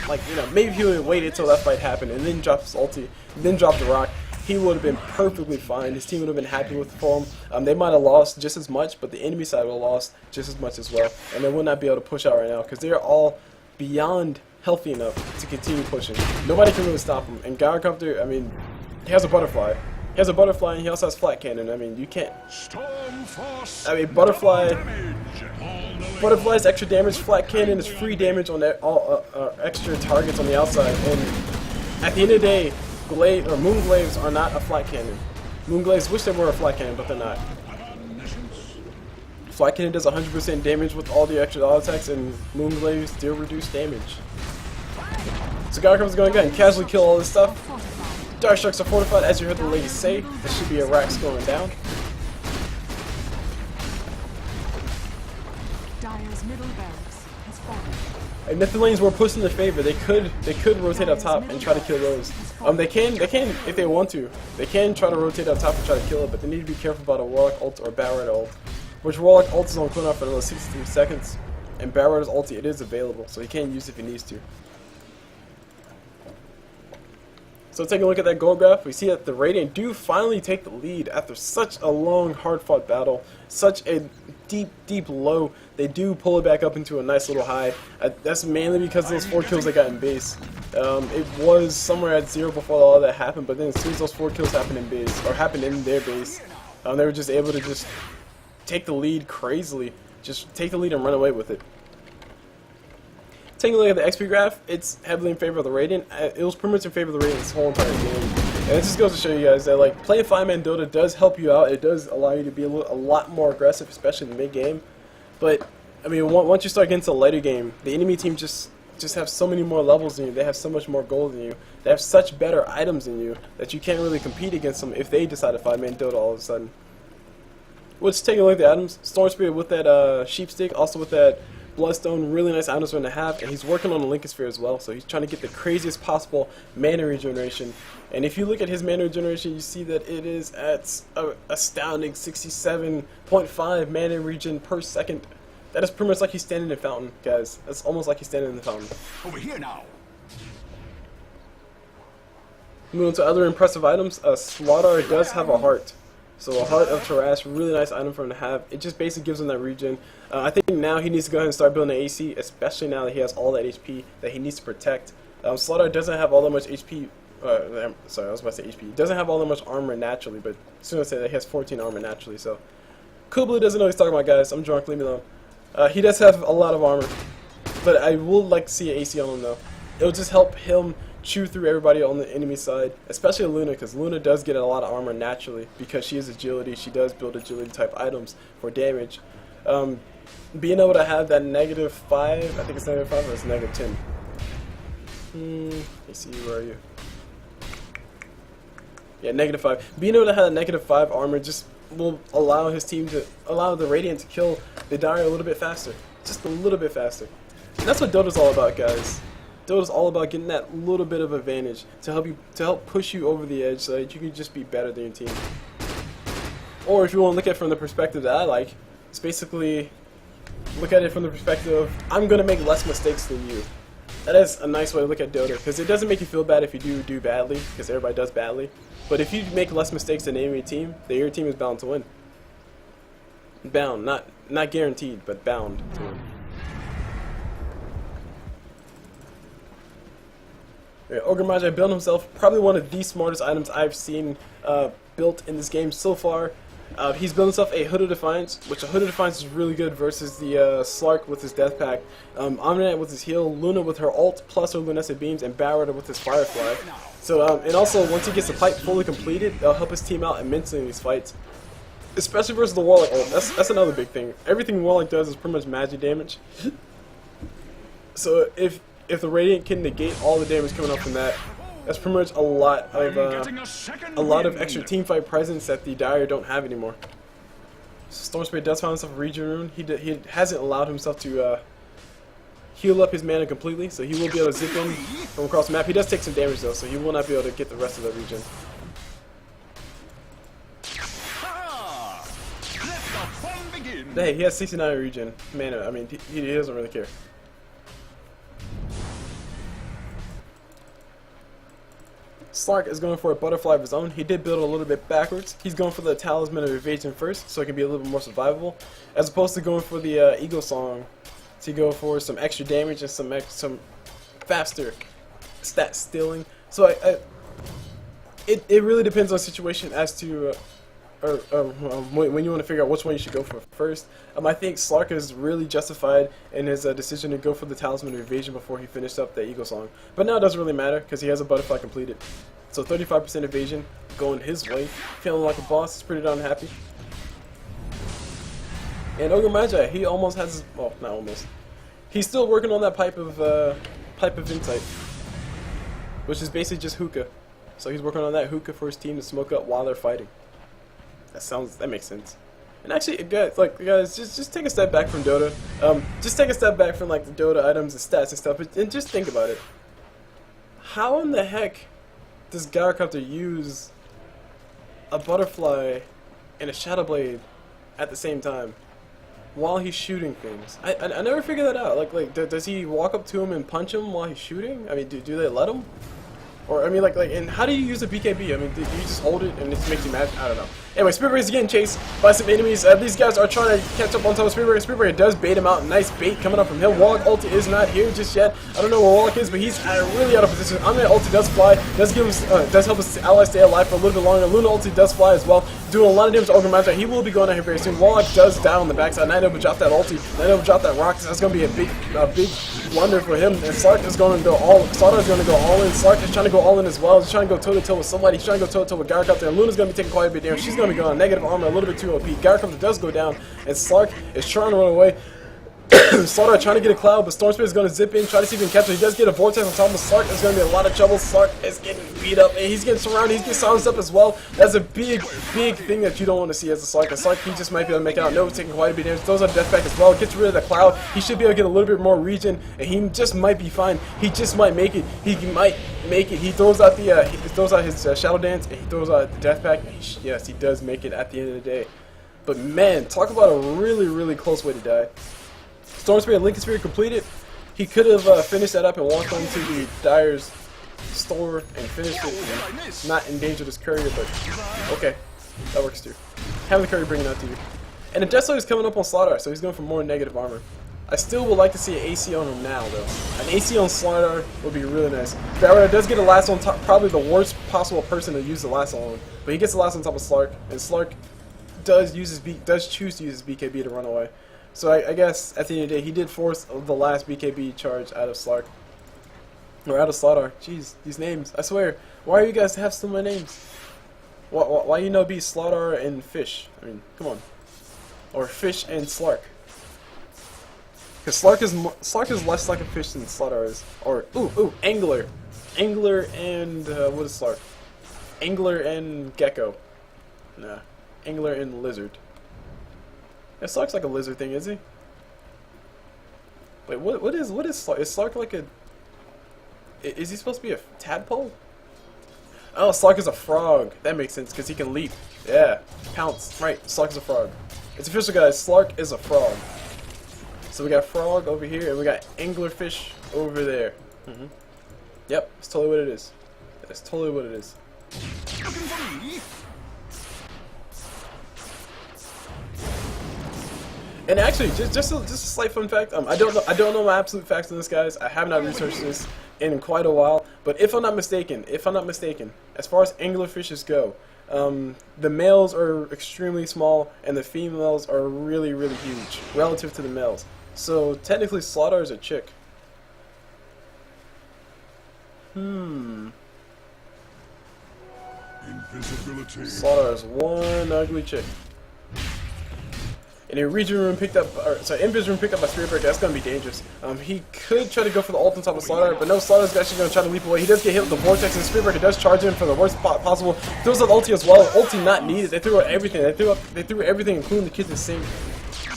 maybe he would have waited until that fight happened and then dropped his ulti, then dropped the rock. He would have been perfectly fine. His team would have been happy with the form. They might have lost just as much, but the enemy side would have lost just as much as well. And they would not be able to push out right now because they're all beyond healthy enough to continue pushing. Nobody can really stop him. And Gryocopter, I mean, he has a Butterfly. He has a Butterfly and he also has Flat Cannon. I mean, you can't. I mean, Butterfly's extra damage. Flat Cannon is free damage on that, all extra targets on the outside. And at the end of the day, Moonglaves are not a flat cannon. Moonglaves wish they were a flat cannon, but they're not. Flat cannon does 100% damage with all the extra auto attacks, and Moonglaves still reduce damage. So Gryocopter is going to go ahead and casually kill all this stuff. Fortified. Dire Sharks are fortified, as you heard the lady say. There should be a Rax going down. Dire's middle barracks has fallen. And if the lanes were pushed in their favor, they could rotate up top and try to kill those. They can if they want to. They can try to rotate up top and try to kill it, but they need to be careful about a Warlock ult or Batrider ult. Which Warlock ult is on cooldown for another 63 seconds, and Batrider's ulti, it is available, so he can use it if he needs to. So taking a look at that goal graph, we see that the Radiant do finally take the lead after such a long, hard-fought battle, such a deep low. They do pull it back up into a nice little high. That's mainly because of those 4 kills they got in base. It was somewhere at 0 before all that happened, but then as soon as those 4 kills happened in base, or happened in their base, they were just able to just take the lead crazily. Just take the lead and run away with it. Taking a look at the XP graph, it's heavily in favor of the Radiant. It was pretty much in favor of the Radiant this whole entire game. And it just goes to show you guys that like playing 5-man Dota does help you out. It does allow you to be a lot more aggressive, especially in the mid game. But I mean, once you start getting to the later game, the enemy team just have so many more levels than you. They have so much more gold than you. They have such better items than you that you can't really compete against them if they decide to 5-man Dota all of a sudden. Let's take a look at the items. Storm Spirit with that sheep stick, also with that Bloodstone, really nice items for him to have, and he's working on the Lincoln Sphere as well, so he's trying to get the craziest possible mana regeneration. And if you look at his mana regeneration, you see that it is at an astounding 67.5 mana regen per second. That is pretty much like he's standing in a fountain, guys. That's almost like he's standing in the fountain. Over here now. Moving to other impressive items, Sladar does have a heart. So a Heart of Tarash, really nice item for him to have. It just basically gives him that regen. I think now he needs to go ahead and start building an AC, especially now that he has all that HP that he needs to protect. Sladar doesn't have all that much HP. Sorry, I was about to say HP. He doesn't have all that much armor naturally, but as soon as I say that, he has 14 armor naturally. So Kubla doesn't know what he's talking about, guys. I'm drunk, leave me alone. He does have a lot of armor, but I would like to see an AC on him though. It'll just help him chew through everybody on the enemy side, especially Luna, because Luna does get a lot of armor naturally because she is agility. She does build agility type items for damage. Being able to have that -5, I think it's -5 or it's -10. Let's see, where are you? Yeah, -5. Being able to have that -5 armor just will allow his team to allow the Radiant to kill the Dire a little bit faster, just a little bit faster. And that's what Dota's all about, guys. Dota's all about getting that little bit of advantage to help push you over the edge so that you can just be better than your team. Or if you want to look at it from the perspective that I like, it's basically look at it from the perspective of I'm going to make less mistakes than you. That is a nice way to look at Dota, because it doesn't make you feel bad if you do badly, because everybody does badly. But if you make less mistakes than any team, then your team is bound to win. Bound, not guaranteed, but bound to win. Yeah, Ogre Magi built himself probably one of the smartest items I've seen built in this game so far. He's built himself a Hood of Defiance, which a Hood of Defiance is really good versus the Slark with his Death Pack, Omniknight with his heal, Luna with her ult plus her luminescent beams, and Batrider with his Firefly. So, and also once he gets the pipe fully completed, it'll help his team out immensely in these fights. Especially versus the Warlock ult. That's another big thing. Everything Warlock does is pretty much magic damage. So if the Radiant can negate all the damage coming up from that, that's pretty much a lot of extra teamfight presence that the Dire don't have anymore. Storm Spirit does find himself a regen rune. He hasn't allowed himself to heal up his mana completely, so he will be able to zip in from across the map. He does take some damage though, so he will not be able to get the rest of the regen. But hey, he has 69 regen mana. I mean, he doesn't really care. Slark is going for a butterfly of his own. He did build a little bit backwards. He's going for the Talisman of Evasion first, so it can be a little bit more survivable, as opposed to going for the Eagle Song to go for some extra damage and some faster stat stealing. So it really depends on the situation as to when you want to figure out which one you should go for first. I think Slark is really justified in his decision to go for the Talisman of Evasion before he finished up the Eagle Song. But now it doesn't really matter because he has a butterfly completed. So 35% evasion going his way. Feeling like a boss. He's pretty darn happy. And Ogre Magi, he almost has, well, not almost. He's still working on that pipe of insight. which is basically just hookah. So he's working on that hookah for his team to smoke up while they're fighting. That makes sense. And actually, guys, just take a step back from Dota. Just take a step back from like the Dota items and stats and stuff, and just think about it. How in the heck does Gryocopter use a butterfly and a shadow blade at the same time while he's shooting things? I never figured that out. Does he walk up to him and punch him while he's shooting? I mean, do they let him? Or I mean, and how do you use a BKB? I mean, do you just hold it and it makes you mad? I don't know. Anyway, Spirit Breaker is getting chased by some enemies. These guys are trying to catch up on top of Spirit Breaker. Spirit Breaker does bait him out. Nice bait coming up from him. Warlock ulti is not here just yet. I don't know where Warlock is, but he's really out of position. Omniknight ulti does fly. Does help his allies stay alive for a little bit longer. Luna ulti does fly as well, doing a lot of damage to Ogre Magi. He will be going out here very soon. Warlock does die on the backside. Nino will drop that ulti. Nino will drop that rock. That's going to be a big blunder for him. And Slark is going to go all. Sladar is going to go all in. Slark is trying to go all in as well. He's trying to go toe to toe with somebody. He's trying to go toe to toe with Gryocopter. And Luna's going to be taking quite a bit of damage. She's going to be going on negative armor, a little bit too OP. Gryocopter does go down, and Slark is trying to run away. Sladar trying to get a cloud, but Storm Spirit is going to zip in, try to see if he can catch him. He does get a vortex on top of Slark. There's going to be a lot of trouble. Slark is getting beat up, and he's getting surrounded. He's getting silenced up as well. That's a big thing that you don't want to see as a Slark. A Slark, he just might be able to make it out. No, taking quite a bit of damage. Throws out death pack as well. Gets rid of the cloud. He should be able to get a little bit more regen, and he just might be fine. He just might make it. He might make it. He throws out his shadow dance, and he throws out the death pack. Yes, he does make it at the end of the day. But man, talk about a really close way to die. Storm Spirit, Lincoln Spirit completed. He could have finished that up and walked onto the Dire's store and finished it and not endangered his courier, but okay, that works too. Have the courier bring it out to you. And the Death Slate is coming up on Sladar, so he's going for more negative armor. I still would like to see an AC on him now, though. An AC on Sladar would be really nice. Batrider does get a lasso on top, probably the worst possible person to use the lasso on, but he gets the lasso on top of Slark, and Slark does choose to use his BKB to run away. So I guess at the end of the day, he did force the last BKB charge out of Slark. Or out of Sladar. Jeez, these names. I swear. Why do you guys have so many names? Why you know be Sladar and Fish? I mean, come on. Or Fish and Slark. Because Slark is less like a fish than Sladar is. Or, Angler. Angler and, what is Slark? Angler and Gecko. Nah. Angler and Lizard. Yeah, Slark's like a lizard thing, is he? Wait, what is Slark? Is Slark like a... Is he supposed to be a tadpole? Oh, Slark is a frog. That makes sense, because he can leap. Yeah. Pounce. Right, Slark is a frog. It's official, guys. Slark is a frog. So we got frog over here, and we got anglerfish over there. Yep, that's totally what it is. That's totally what it is. And actually, just a slight fun fact. I don't know my absolute facts on this, guys. I have not researched this in quite a while. But if I'm not mistaken, as far as anglerfishes go, the males are extremely small, and the females are really huge relative to the males. So technically, Sladar is a chick. Sladar is one ugly chick. And a region room picked up, invis room picked up by Spirit Breaker. That's gonna be dangerous. He could try to go for the ult on top of Sladar, but no, Sladar's actually gonna try to leap away. He does get hit with the vortex, and Spirit Breaker does charge him for the worst spot possible. Throws out ulti as well. Ulti not needed. They threw out everything. They threw everything, including the kitchen sink.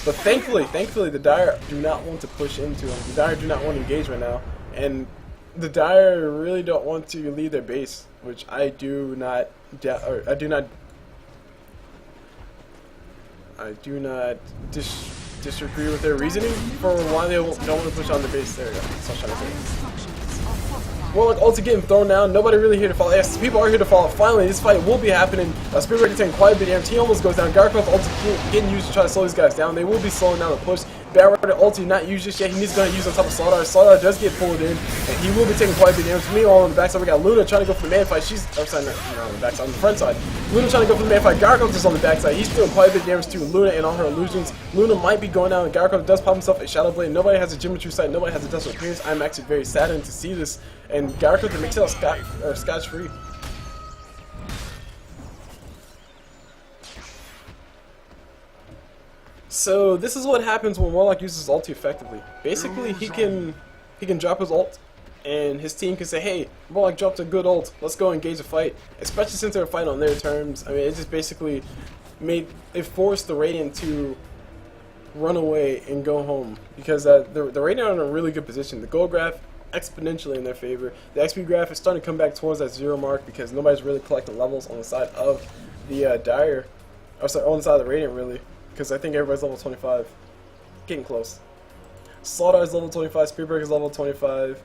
But thankfully, the Dire do not want to push into him. The Dire do not want to engage right now, and the Dire really don't want to leave their base, which I do not disagree with their reasoning for why they don't want to push on the base. There we go. That's what I was trying to say. Warlock ulti getting thrown down. Nobody really here to follow. Yes, people are here to follow. Finally, this fight will be happening. Spirit Breaker taking quite a bit of damage. He almost goes down. Gryocopter ulti getting used to try to slow these guys down. They will be slowing down the push. Batrider ulti not used just yet. He needs to go and use on top of Sladar. Sladar does get pulled in, and he will be taking quite a bit of damage. Meanwhile, on the backside, we got Luna trying to go for the man fight. She's on the backside, on the front side. Luna trying to go for the man fight. Gryocopter's on the backside. He's doing quite a bit of damage to Luna and all her illusions. Luna might be going down, and Gryocopter does pop himself a Shadow Blade. Nobody has a Geometry Sight. Nobody has a Desolate Appearance. I'm actually very saddened to see this, and Gryocopter makes it out scotch-free. So this is what happens when Warlock uses ulti effectively. Basically, he can drop his ult, and his team can say, hey, Warlock dropped a good ult, let's go engage a fight, especially since they were fighting on their terms. I mean, it just basically it forced the Radiant to run away and go home, because the Radiant are in a really good position. The gold graph exponentially in their favor. The XP graph is starting to come back towards that 0 mark because nobody's really collecting levels on the side of the Dire, or sorry, on the side of the Radiant really, because I think everybody's level 25, getting close. Sladar is level 25, Spearbreaker is level 25,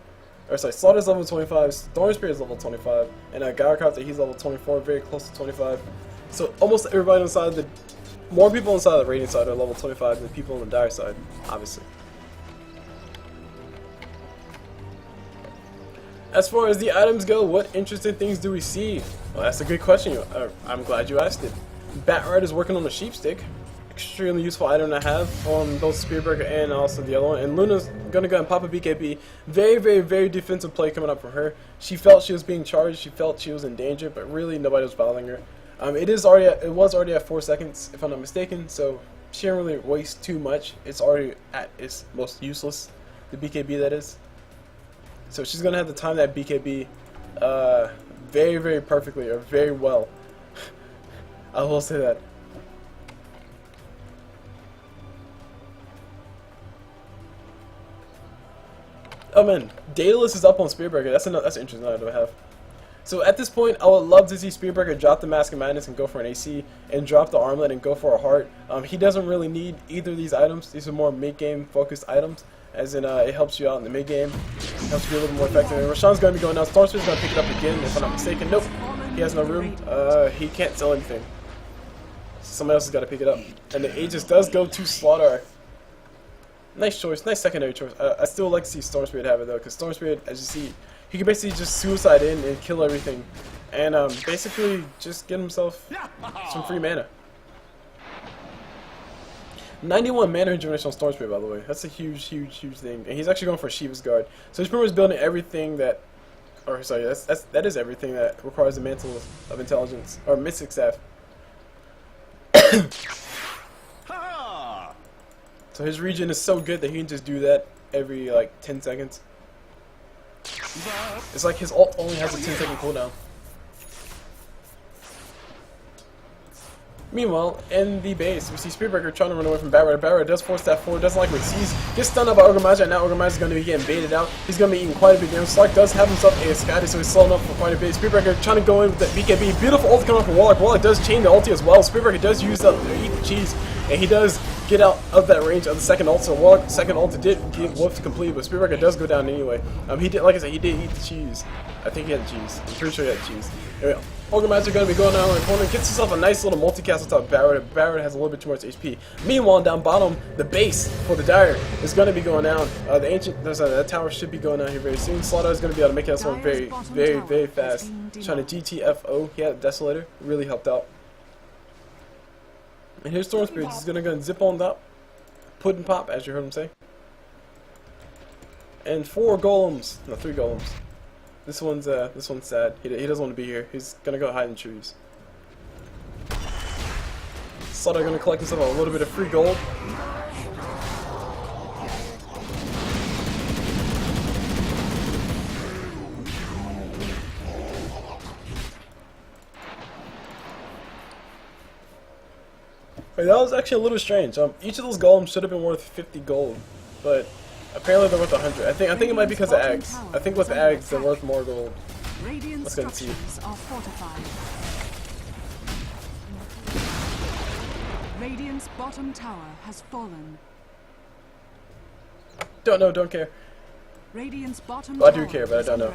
or sorry, Sladar is level 25, Storm Spirit is level 25, and Gryocopter, he's level 24, very close to 25. So almost everybody on the side of the, more people on the side of the Radiant side are level 25 than people on the Dire side, obviously. As far as the items go, what interesting things do we see? Well, that's a good question. I'm glad you asked it. Batrider is working on a sheep stick. Extremely useful item to have on both Spearbreaker and also the other one. And Luna's gonna go and pop a BKB. Very, very, very defensive play coming up from her. She felt she was being charged. She felt she was in danger, but really nobody was bothering her. It was already at 4 seconds, if I'm not mistaken. So she didn't really waste too much. It's already at its most useless. The BKB, that is. So she's gonna have to time that BKB very, very perfectly, or very well. I will say that. Oh man, Daedalus is up on Spearbreaker. That's an interesting item to have. So at this point, I would love to see Spearbreaker drop the Mask of Madness and go for an AC, and drop the Armlet and go for a Heart. He doesn't really need either of these items. These are more mid-game focused items, as in it helps you out in the mid-game, helps you be a little bit more effective. And Roshan's going to be going down. Storm Spirit's going to pick it up again, if I'm not mistaken. Nope, he has no room. He can't sell anything. Somebody else has got to pick it up. And the Aegis does go to Sladar. Nice choice, nice secondary choice. I still like to see Storm Spirit have it though, because Storm Spirit, as you see, he can basically just suicide in and kill everything, and basically just get himself some free mana. 91 mana regeneration on Storm Spirit, by the way. That's a huge, huge, huge thing. And he's actually going for Shiva's Guard, so he's pretty much building everything that, or sorry, that is everything that requires the Mantle of Intelligence or Mystic Staff. So his regen is so good that he can just do that every like 10 seconds. It's like his ult only has a 10-second cooldown. Meanwhile, in the base, we see Spearbreaker trying to run away from Batrider. Batrider does force that forward, doesn't like what he sees. Gets stunned up by Ogre Magi, and now Ogre Magi is going to be getting baited out. He's going to be eating quite a bit of damage. Slark does have himself a Scotty, so he's slowing up for quite a bit. Spearbreaker trying to go in with that BKB. Beautiful ult coming up from Warlock. Warlock does chain the ulti as well. Spearbreaker does use that eat the cheese, and he does get out of that range of the second ult. So Warlock's second ult did get whooped complete, but Spearbreaker does go down anyway. He did, like I said, he did eat the cheese. I think he had the cheese. I'm pretty sure he had the cheese. Anyway, Ogre Magi are going to be going down in the corner, gets himself a nice little multicast on top of Batrider. Batrider has a little bit too much HP. Meanwhile, down bottom, the base for the Dire is going to be going down. The ancient, that tower should be going down here very soon. Sladar is going to be able to make this one very, very, very fast. Trying to GTFO. He had a Desolator, really helped out. And here's Storm Spirit. He's going to go and zip on top, put and pop, as you heard him say. And 4 golems, no, 3 golems. This one's sad. He doesn't want to be here. He's gonna go hide in trees. Sladar gonna collect himself a little bit of free gold. Wait, that was actually a little strange. Each of those golems should have been worth 50 gold, but apparently they're worth 100. I think it might be because of eggs. I think with eggs they're worth more gold. Let's go and see. Radiant's bottom tower has fallen. Don't know, don't care. Radiant's bottom Well, I do care, but I don't know.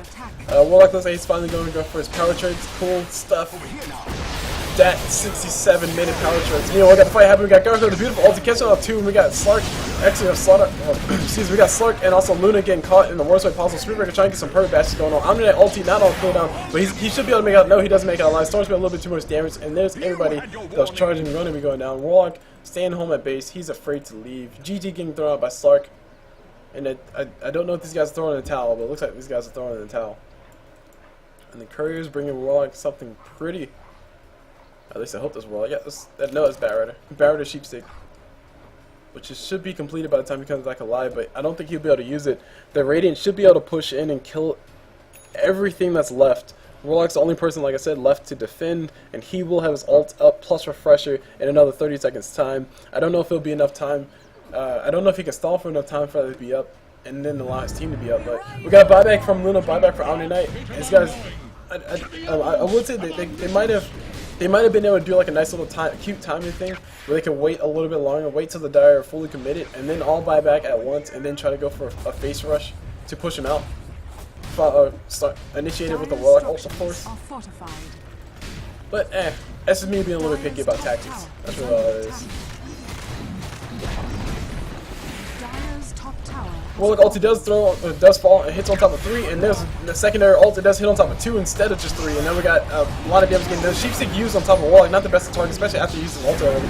Warlock looks like he's finally going to go for his power trades. Cool stuff. That 67-minute power trades. You know, we got the fight happening. We got Gryocopter, the beautiful ulti catching off 2, and we got Slark. Actually, we have Sladar. Excuse me, we got Slark and also Luna getting caught in the worst way possible. Spearbreaker trying to get some perfect bashes going on. Omniknight ulti not on cooldown, but he should be able to make out. No, he doesn't make out alive. Storm's got a little bit too much damage, and there's everybody that was charging and going to be going down. Warlock staying home at base. He's afraid to leave. GG getting thrown out by Slark. And I don't know if these guys are throwing in the towel, but it looks like these guys are throwing in the towel. And the Courier's bringing Warlock something pretty. At least I hope this Warlock. Yeah, no, it's Batrider. Batrider Sheepstick. which should be completed by the time he comes back alive, but I don't think he'll be able to use it. The Radiant should be able to push in and kill everything that's left. Warlock's the only person, like I said, left to defend, and he will have his ult up plus refresher in another 30 seconds time. I don't know if it'll be enough time. I don't know if he can stall for enough time for that to be up, and then allow his team to be up. But we got buyback from Luna, buyback for Omniknight. These guys, I would say they might have been able to do like a nice little cute timing thing where they can wait a little bit longer, wait till the Dire are fully committed, and then all buy back at once, and then try to go for a face rush to push him out. Start initiated with the Warlock ult, of course. But that's just me being a little bit picky about tactics. That's really all it is. Warlock ulti does fall and hits on top of 3, and there's the secondary ult, it does hit on top of 2 instead of just 3, and then we got a lot of damage getting done. Sheepstick used on top of Warlock, not the best to target, especially after he used his ult already.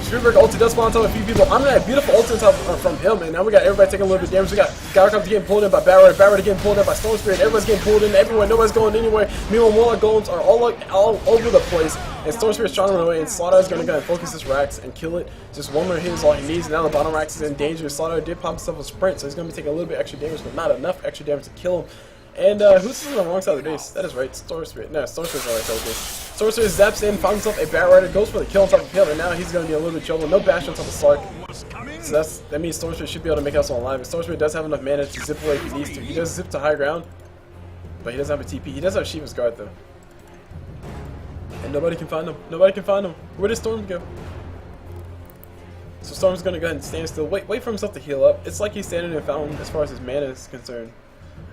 Spearberg ulti does spawn on top of a few people. I'm gonna have beautiful ulti on top from him, and now we got everybody taking a little bit of damage. We got Gryocopter getting pulled in by Batrider getting pulled in by Storm Spirit. Everybody's getting pulled in everywhere. Nobody's going anywhere. Meanwhile, Warlock golems are all over the place, and Storm Spirit's trying to run away, and Sladar is gonna go and focus his racks and kill it. Just one more hit is all he needs, and now the bottom racks is in danger. Sladar did pop himself a sprint, so he's gonna be taking a little bit extra damage, but not enough extra damage to kill him. And who's on the wrong side of the base? That is right, Storm Spirit. No, Storm Spirit's on the right side of the base. Storm Spirit zaps in, finds himself a Batrider, goes for the kill on top of him, and now he's going to be a little bit of trouble. No bash on top of Slark. So that means Storm Spirit should be able to make us all alive. And Storm Spirit does have enough mana to zip away if he needs to. He does zip to high ground, but he doesn't have a TP. He does have Shiva's Guard, though. And nobody can find him. Nobody can find him. Where did Storm go? So Storm's going to go ahead and stand still. Wait for himself to heal up. It's like he's standing in a fountain as far as his mana is concerned.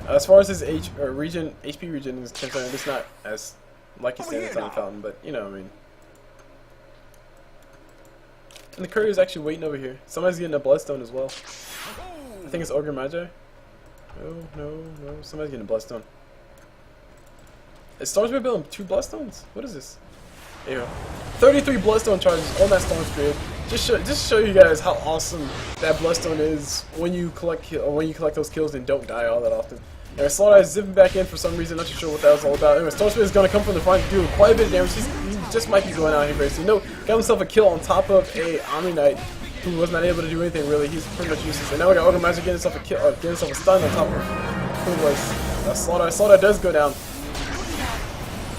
As far as his HP regen is concerned, it's not as like he's standing inside the fountain, but you know what I mean. And the courier is actually waiting over here. Somebody's getting a bloodstone as well. I think it's Ogre Magi. No. Somebody's getting a bloodstone. Is Storm Spirit building 2 bloodstones? What is this? There you go. 33 bloodstone charges on that Storm Spirit. Just show you guys how awesome that bloodstone is when you collect those kills and don't die all that often. And Sladar is zipping back in for some reason, not too sure what that was all about. Anyway, Storm Spirit is going to come from the front, doing quite a bit of damage. He just might be going out here very soon. No, got himself a kill on top of a Omniknight who was not able to do anything really. He's pretty much useless. And now we got Ogre Magi getting himself a kill, getting himself a stun on top of who was Sladar. Sladar does go down.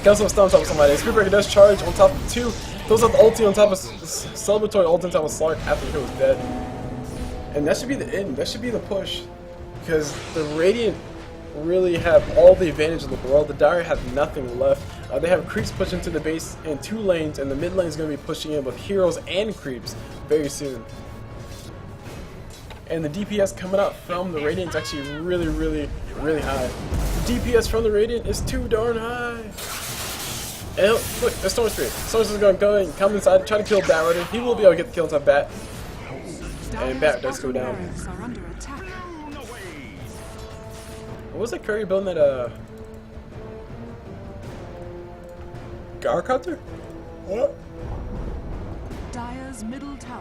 Got himself a stun on top of somebody. Spearbreaker does charge on top of 2. Throws out the ulti on top of celebratory ulti on top of Slark after he was dead. And that should be the end. That should be the push. Because the Radiant really have all the advantage in the world. The Dire have nothing left. They have creeps pushing to the base in 2 lanes, and the mid lane is going to be pushing in with heroes and creeps very soon. And the DPS coming out from the Radiant is actually really high. The DPS from the Radiant is too darn high. And look, the Storm Spirit. Storm Spirit is going to go and come inside, try to kill Batrider. He will be able to get the kill on top of Bat. And Bat does go down. What was that Curry building that, Gryocopter? What?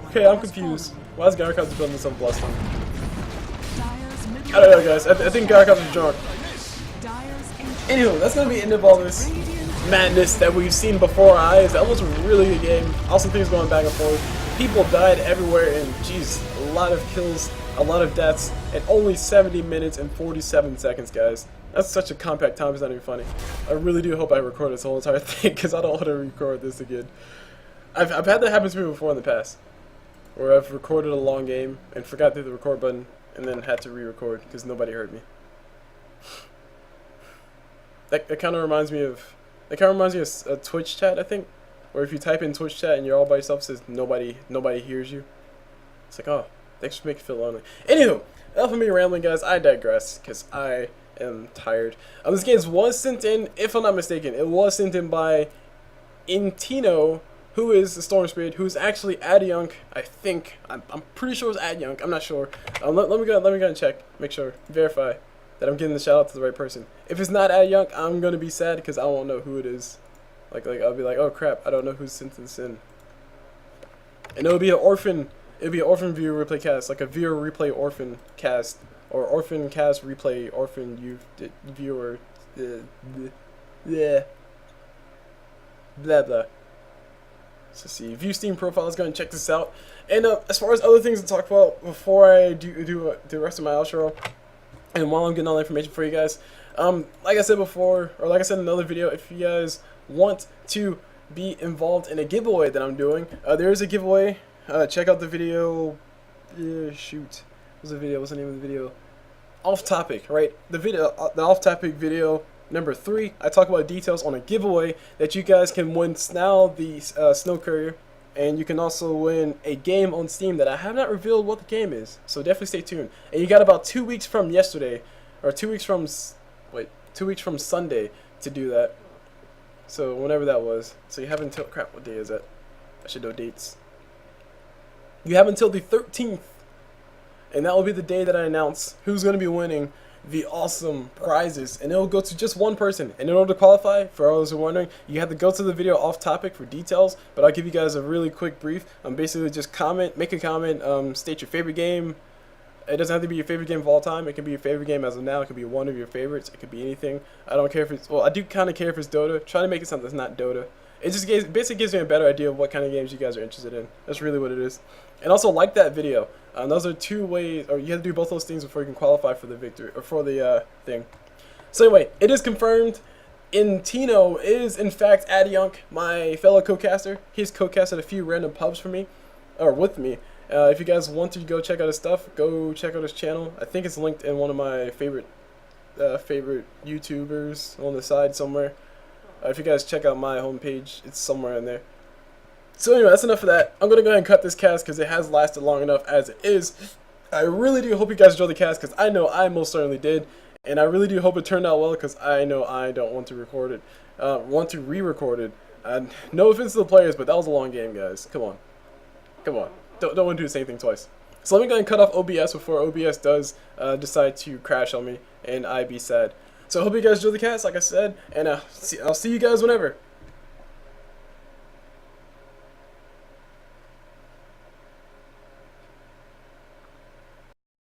Okay, I'm confused. Why is Gryocopter building this on Bloodstone? I don't know, guys. I think Gryocopter's drunk. Anyway, that's going to be the end of all this madness that we've seen before our eyes. That was a really good game. Awesome things going back and forth. People died everywhere, and jeez, a lot of kills, a lot of deaths, and only 70 minutes and 47 seconds, guys. That's such a compact time, it's not even funny. I really do hope I record this whole entire thing, because I don't want to record this again. I've had that happen to me before in the past, where I've recorded a long game and forgot to hit the record button, and then had to re-record, because nobody heard me. That kind of reminds me of a Twitch chat, I think, where if you type in Twitch chat and you're all by yourself, it says nobody hears you. It's like, oh, thanks for making me feel lonely. Anywho, enough of me rambling, guys. I digress, because I am tired. This game was sent in, if I'm not mistaken, it was sent in by Intino, who is the Storm Spirit, who's actually Adjunct, I think. I'm pretty sure it's Adjunct. I'm not sure. Let me go and check, make sure, verify that I'm getting the shout out to the right person. If it's not Adjunct, I'm gonna be sad because I won't know who it is. Like I'll be like, oh crap, I don't know who sent this in. And it'll be an orphan viewer replay cast, like a viewer replay orphan cast, or orphan cast replay orphan viewer. Yeah. Blah blah. So see, view Steam profile. Let's go and check this out. And as far as other things to talk about before I do the rest of my outro, and while I'm getting all the information for you guys, like I said before, or like I said in another video, if you guys want to be involved in a giveaway that I'm doing, there is a giveaway. Check out the video. Shoot, what's the video? What's the name of the video? Off topic, right? The the off topic video number 3. I talk about details on a giveaway that you guys can win now the Snow Courier, and you can also win a game on Steam that I have not revealed what the game is. So definitely stay tuned. And you got about 2 weeks from yesterday, or 2 weeks from 2 weeks from Sunday to do that. So whenever that was. So you have until crap. What day is that? I should know dates. You have until the 13th, and that will be the day that I announce who's going to be winning the awesome prizes, and it will go to just one person. And in order to qualify, for all those who are wondering, you have to go to the video off topic for details, but I'll give you guys a really quick brief. Basically just comment, make a comment, state your favorite game. It doesn't have to be your favorite game of all time. It can be your favorite game as of now. It could be one of your favorites. It could be anything. I don't care if it's, well, I do kind of care if it's Dota. Try to make it something that's not Dota. It just basically gives me a better idea of what kind of games you guys are interested in. That's really what it is. And also like that video. Those are 2 ways, or you have to do both those things before you can qualify for the victory, or for the thing. So anyway, it is confirmed. Tino is in fact Adiunk, my fellow co-caster. He's co-casted a few random pubs for me, or with me. If you guys want to go check out his stuff, go check out his channel. I think it's linked in one of my favorite YouTubers on the side somewhere. If you guys check out my homepage, it's somewhere in there. So anyway, that's enough of that. I'm going to go ahead and cut this cast because it has lasted long enough as it is. I really do hope you guys enjoyed the cast because I know I most certainly did. And I really do hope it turned out well because I know I don't want to record it. Want to re-record it. No offense to the players, but that was a long game, guys. Come on. Come on. Don't want to do the same thing twice. So let me go ahead and cut off OBS before OBS does decide to crash on me and I be sad. So I hope you guys enjoyed the cast, like I said, and I'll see you guys whenever.